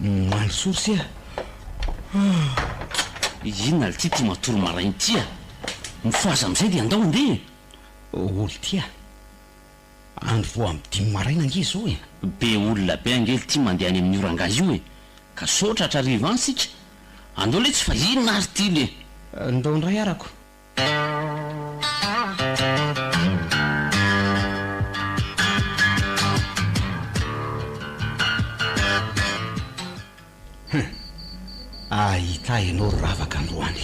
manosory sy inona le ty tia matoro marainy tya mifoaza amin'izay dia andao andeha olo tya andro vo amin'ny 5 maraina ange zao be olona be angely tia mandeha any amin'ny oranga io ka sotra hatrariva any sika andao le tsy fa inona ary ty le ndao ndray arako ahita ianao ravaka androany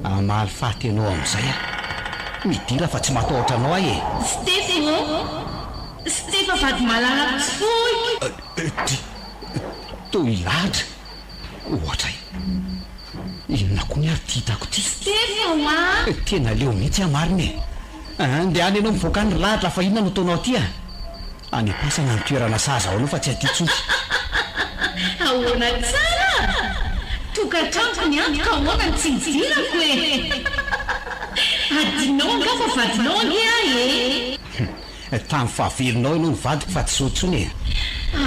amaly faty ianao amin'izay midira fa tsy matahotra anao ahy Stefa vady malala foy to ilahatra ohatra inona koa ny ary ty hitako ty tena leo mihitsy amariny dia any ianao mivoaka ny lahatra fa inona no taonao aty any apasana ny toerana saza ao anao fa tsy aty tsony ahoana tsara tokantrano ny andro ka ahoana ny tsinjirako adinao anga fa vadinao ange ahy tamin'ny fahavelonao ianao nivadiko fa tsy zao tsony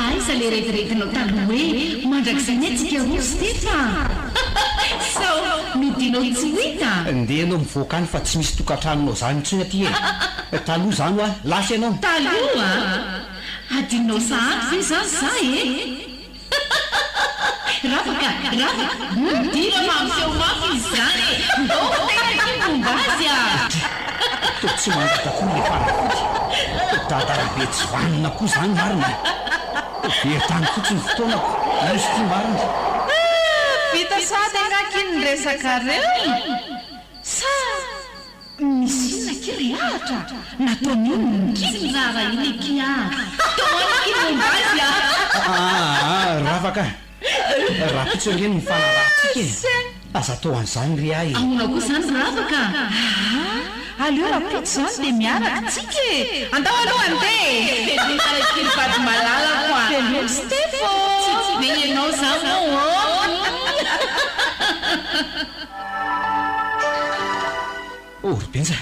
aiza le retiretinao taloha hoe mandrak'izay ny atsika roa Stefa sao midinao tsy hita ndeha ianao mivoaka any fa tsy misy tokantranonao zany tsony aty taloha zany a lasa ianao taloha adinao sahaty ve zany za ravaka dira mamseo mafy izy zany ndao tena kimbomba azy to tsy mandatakoa le fanafody dadarabe tsy vanina koa zany marina vertany fotsiny fotoanako misy ty marina vita sady angakiny resaka reo sa misy inona kely ahatra nataon'iny rara ilikia toanakibomba azy ravaka raha pitso angeny mifanarahantsika aza tao an'izany ry ahy ahona koa zany ravaka aleo raha pitso zany dia miaraka tsika andao aloha andeha kely vady malala koa Stefo tsy be ianao zany orobenja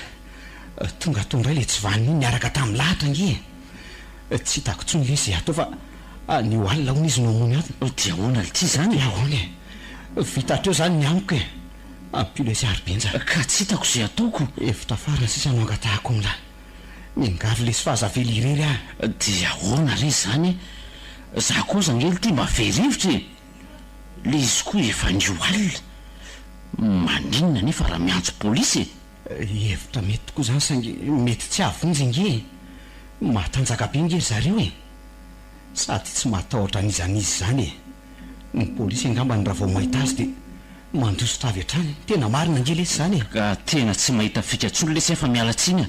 tonga tondray le tsy vaniny miaraka tamin'ny lahatra nge tsy hitako tsony le zay atao fa ny oalina hona izy no amony ato dia hoana ty zany ahony vitatreo zany ny amiko e ampio le syarybenja ka tsy hitako zay ataoko efitra farina sisa no angatahako amla mingavy le sy fahazavely irery ah dia hoana re zany za koa zangely ty mba verivotra e le izy koa efa nio alina maninona nefa raha miantso polisy hevitra mety tokoa zany sangy mety tsy avonjy nge matanjaka be nge zareo e sady tsy matahotra an'izanizy zany e ny polisy angamba ny raha vao mahita azy de mandositra avy hatrany tena marina nge lesy zany e ka tena tsy mahita fikatsolo lesy efa mialatsiny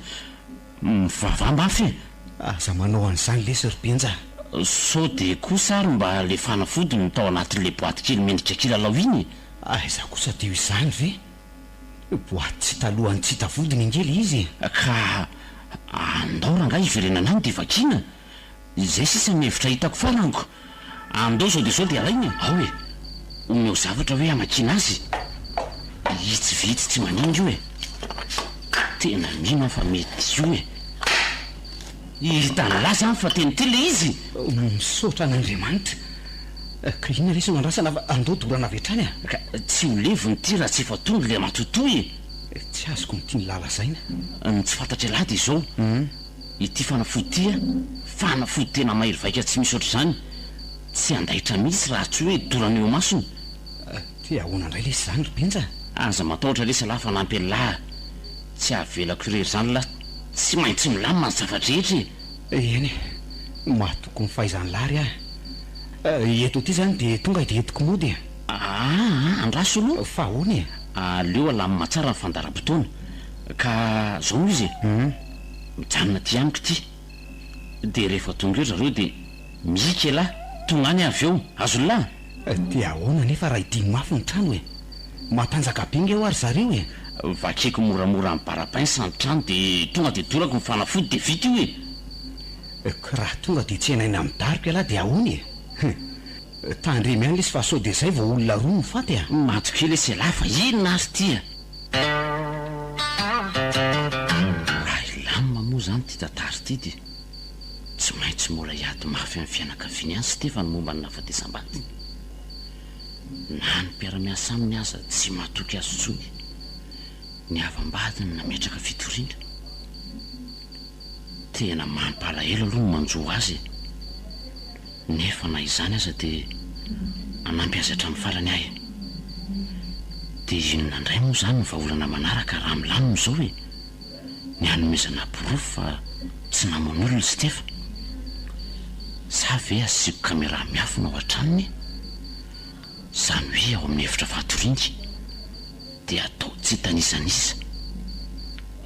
mivavambafy e aza manao an'izany lesy rybenja so de kosa ary mba le fanafodiny tao anatin'le boaty kely mendrika kilalao iny aiza kosa teo izany ve boaty tsy talohany tsy hitavodiny ngely izy ka andao ranga iverenana any de vakina izay sisa mihevitra hitako faraniko andao zao de alainy ao e omeo zavatra hoe amakina azy itsy vitsy tsy maninga io e tena mino fa mety io e hitany laza any fa teny ty le izy misaotra an'andriamanitra ka inona resy mandrasana fa andao dorana avy hatrany a ka tsy olevony ty raha tsy efa tonga le matotoy e tsy azoko mity ny lala zaina ny tsy fantatra lady izao ity fanafody ty a fanafody tena mahery vaika tsy misy oatra zany tsy andaitra misy raha tsy hoe dorana eo masony ty ahoana indray lesy zany rybenja aza matahotra lesy laha fa nampy lahy tsy avelako irery zany lahy tsy maintsy milamina ny zavadrehetra eny mahatoko ny fahaizany lary eto ty zany de tonga de etiko mody andraso aloha fa hony aleo alamina tsara ny fandara-potoana ka zao izy mijanona ty amiko ty de rehefa tonga eo zareo de mika lahy tonga any avy eo azolahy ty ahoana nefa raha idiny mafy ny trano e matanjaka be nge ho ary zareo e vakeko moramora ny barapain sany trano de tonga de dorako ny fanafody de vita io e ka raha tonga de tsy enaina amin'ny dariko alahy de ahony e tandremy any lesy fa sao de zay vao olona roa ny faty a matokely esy lahy fa inona azy tya raha ilamina moa zany ty tatary ty de tsy maintsy mola hiady mafy amin'ny fianakaviany any Stefany momba ny nafatesam-baty na ny mpiara-miasa aminy aza tsy matoky azy tsony ny avam-badiny nametraka fitorindra tena mampalahelo aloha no manjoho azy nefa na izany aza de anampy azy hatramin'ny farany ahy de inona indray moa zany ny vahaolana manaraka raha milamina zao e ny hanomezana borofo fa tsy namon'olona Stefa sa ve asiko kamera miafina ao an-tranony zany hoe ao amin'ny hevitra fahatoringy de atao tsy hitanizanisa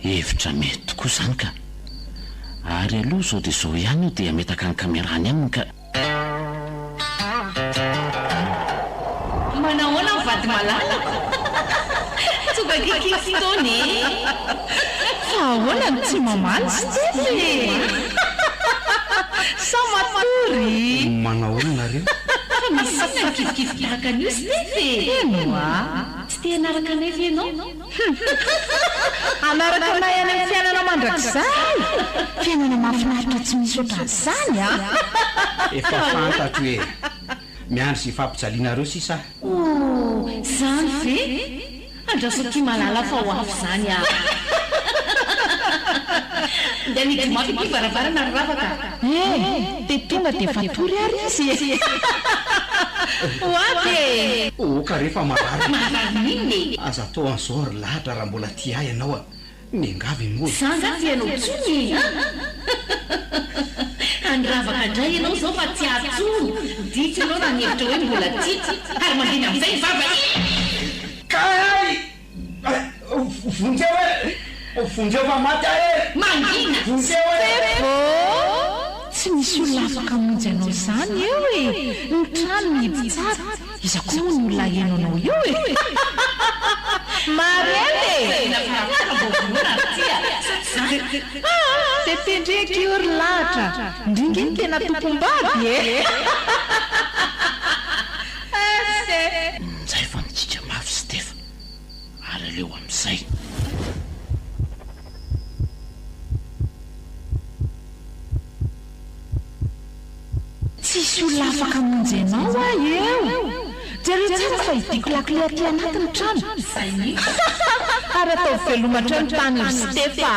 hevitra mety tokoa zany ka ary aloha zao de zao ihany io de ametaka ny kamerany aminy ka manahoana mivady malalako tsoga kikifitony fa ahoana ny tsy mamaly Stefy sa matory manahoana nareo fa misy ny kifikify tahaka an'io Stefy enoa tsy te anaraka nefa ianao anaraka anay any amin'ny fiainana mandrakizay fiainana mahafinaritra tsy misy ohatran'izany a efa fantatro hoe miandry sy fampijalianareo sisa zany ve andrasoty malala fa ho afo zany a de midimafy ty varavarana ny ravaka de tonga de fatory ary izy oaty oka rehefa marary marary inny aza atao an'izao ary lahatra raha mbola ty ahy ianao a mingavy moa zanga fianao tsony andravaka indray ianao zao fa tsy atsono ditsy anao raha nyhevitra hoe mbola tity ary mandiny am'izay vava kay vonjeo e vonjeo fa maty ahy e mangina vonjeo tsy misy olona afaka monjy anao zany eo e ny trano mihidy tsara iza koa moa ny olona henonao eo e marely de tendreky ory lahatra ndringy ny tena tompom-bady e zay fa mikika mafy Stefa ary aleo amin'izay tsisy olona afaka monjy anao a eo jereo tsara fa hidiko lakile aty anatiny trano ary atao velomatrano tany ry Stefa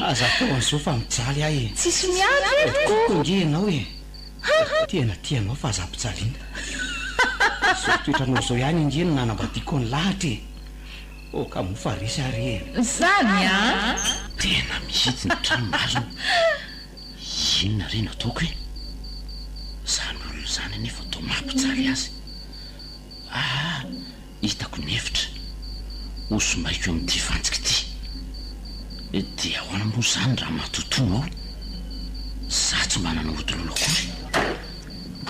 aza taon'izao fa mijaly ahy tsisy miandro etiko konge ianao e tena tianao fa aza mpijaliana zao toetranao zao ihany ingeny nanambadiako ny lahatra e ka mofa resy ary zany a tena mihitsy ny trano marina inona reny ataoko hoe zany olona zany nefa tao mampijaly azy hitako ny hevitra osomaiko amin'ity vantsika ity dia ahoana moa zany raha matotono ao za tsy manana odilolo akory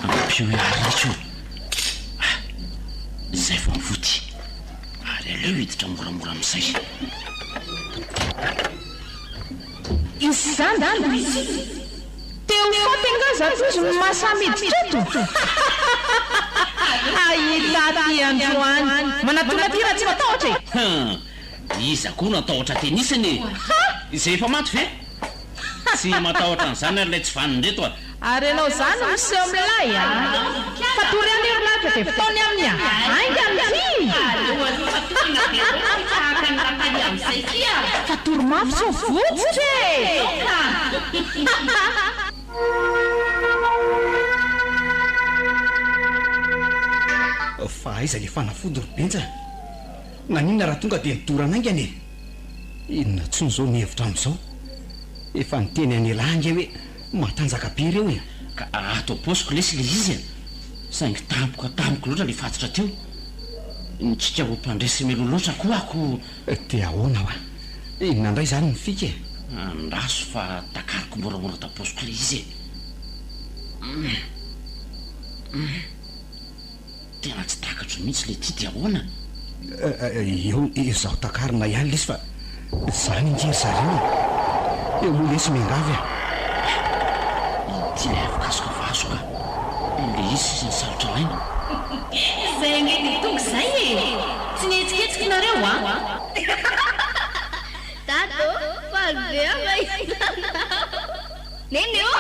ampio hoe aritra izay fa mivoty ary aleo hiditra moramora amin'izay izy zany teo fatengaza tozy masamiditra eto ahita ty androany manatona ty raha tsy matahotra iza koa natahotra tenisany izay efa maty ve tsy matahotra n'izany ary lay tsy vanindreto ary ianao zany miseho amilay fa tory any herinaritra dia fitaony amin'ny ainga mity fa tory mafy so votsitra fa aiza le fanafody robenja naninona raha tonga dia nidorana aingany inona tsony zao ny hevitra amin'izao efa niteny any lahangy hoe matanjaka be ireo e ka atao posiko lesy le izy saingy tampoka loatra le fatitra teo nitsika ho mpandresy melo loatra koa ako dia ahoana ho inona indray zany ny fika andraso fa takariko moramora taposiko le izy tena tsy takatro mihitsy le ty dia ahoana eo zaho takarina ihany lesy fa zany injery zareo eo moa lesy miangavy ty le avokasoko vasoka le izy sy ny sarotra laina zay angety tonga zay tsy nihetsiketsika nareo Tato, palbe neny eo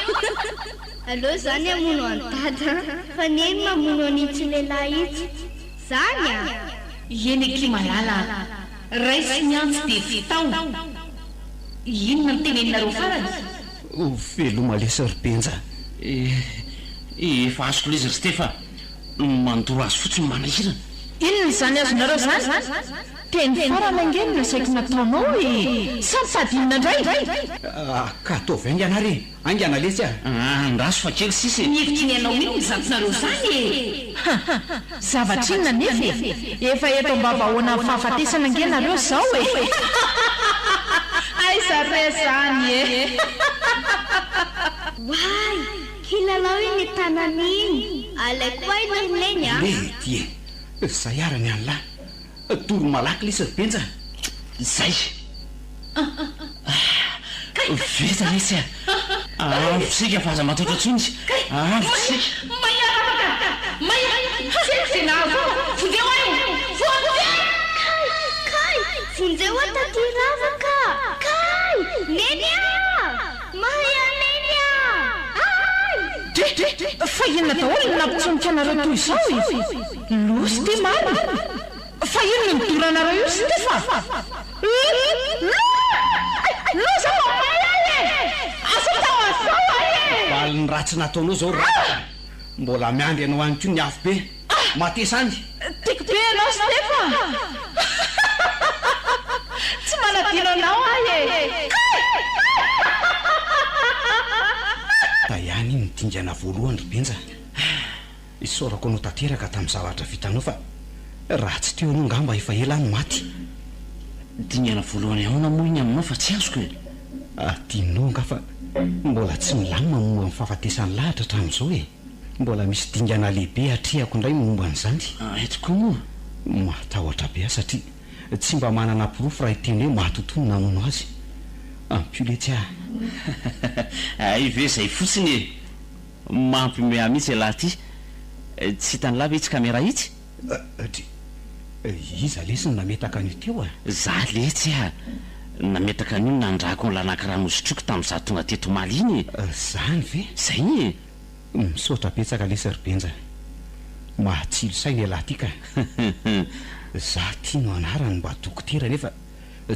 allo zany amono any tata fa neny mamono an'itsy lehilahy itsy zany eneky malala raisy miantsy dia fitao inona ny tenenareo farany veloma lesy rybenja efa azoko le izy ry Stefa mandoro azy fotsiny manahirana inona zany azonareo zany teny farana angenina saiko nataonao sampadinina indray ka ataovy aingana ary aingana lesy andraso fa kely sisy nihevitra ny anao iny mizatonareo zany zavatra inona nefa efa eto mba vahoana amin'ny fahafatesana angenareo zao aiza re zany Wai, kilalao iny tanan'iny alaiko koa inoneny die zay arany an'lahy toro malaky lesy rybenja zay vita lesy avosika fa aza matotra tsony avosika vonjeo atatyravaka kay neny mahay fa inona daholo nampitsonika anareo toy izao losy ty maro fa inona midoranareo io sy tefa lo zao asa tao azao valiny ratsy nataonao zao raha mbola miandry anao any ko ny afo be matesany tiako be anao Stefa tsy manadino anao da ihany iny nidingana voalohany rybenja isaorako anao tanteraka tamin'ny zavatra vitanao fa raha tsy teo anao ngamba efa ela ny maty dingana voalohany ahoana moa iny aminao fa tsy azoko tianao nga fa mbola tsy milamina momba amin'ny fahafatesany lahatra hatramin'izao mbola misy dingana lehibe atrehako indray momba n'izany etoko moa matahotra be satria tsy mba manana pirofo raha hiteny hoe mahatotono namono azy ampiletsy ay ve zay fotsiny mampimea mihitsy lahy ty tsy hitany lava itsy kamera itsy iza lesy ny nametaka an'io teo za letsy nametaka an'io nandrako ny lanakirano isotroko tamin'izaho tonga teto maly iny zany ve zay e misaotra betsaka le Serbenja mahatsilo saina lahy tika za tia no anarany mba dokotera nefa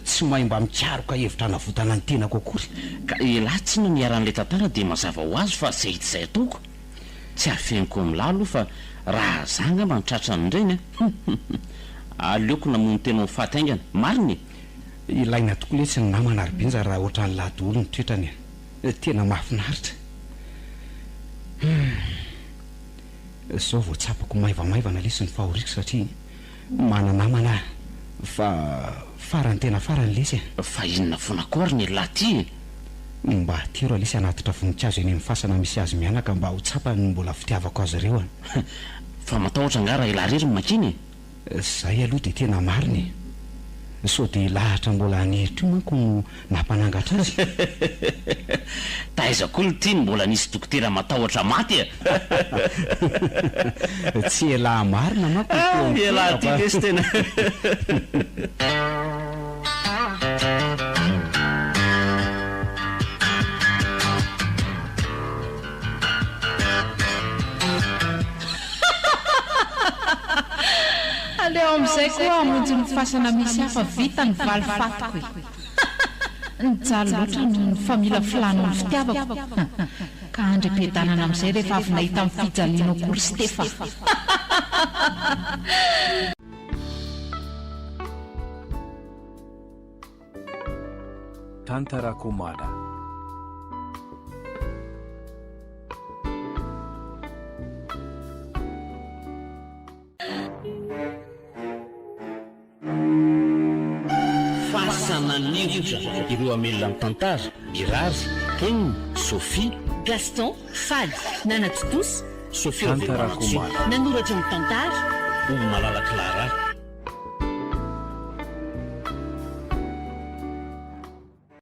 tsy mahay mba mikaroka hevitra anavotana ny tenako akory ka elahy tsy no niaran'ilay tantara dia mazava ho azy fa zay izay ataoko tsy afeniko milalo fa raha zanga mba nitratra nindreny aleoko namono tena ho faty aingana mariny ilaina tokoa le tsy ny namana Arbenja raha ohatran'ny lahady-olo ny toetrany tena mahafinaritra zao vao tsapako maivamaivana le sy ny fahoriko satria mananamana fa farany tena farany lesy fa inona vonakory ny lahy ty mba tero alesy anatitra voninkazo eny amin'ny fasana misy azy mianaka mba ho tsapany mbola fitiavako azy ireo fa matahotra ngara ila rery makiny zay aloha de tena mariny so de lahatra mbola anehitra io manko no nampanangatra azy taiza koa ny tiany mbola nisy dokotera matahotra maty tsy elahy marina manko elahy ty lesy tena aleo amin'izay koa amonjy ny fasana misy hafa vita ny valy fatiko nijaly loatra no ny famila filano ny fitiavako ka andrem-piadanana amin'izay rehefa avy nahita amin'ny fijaliana akory Stefa Tantarakomana sananivotra ireo amelona amin'ny tantara Mirary, Kenina, Sophie, Gaston, Faly, Nana Totosi, Sophie Tantarakomana nanoratra ny tantara Malala Clara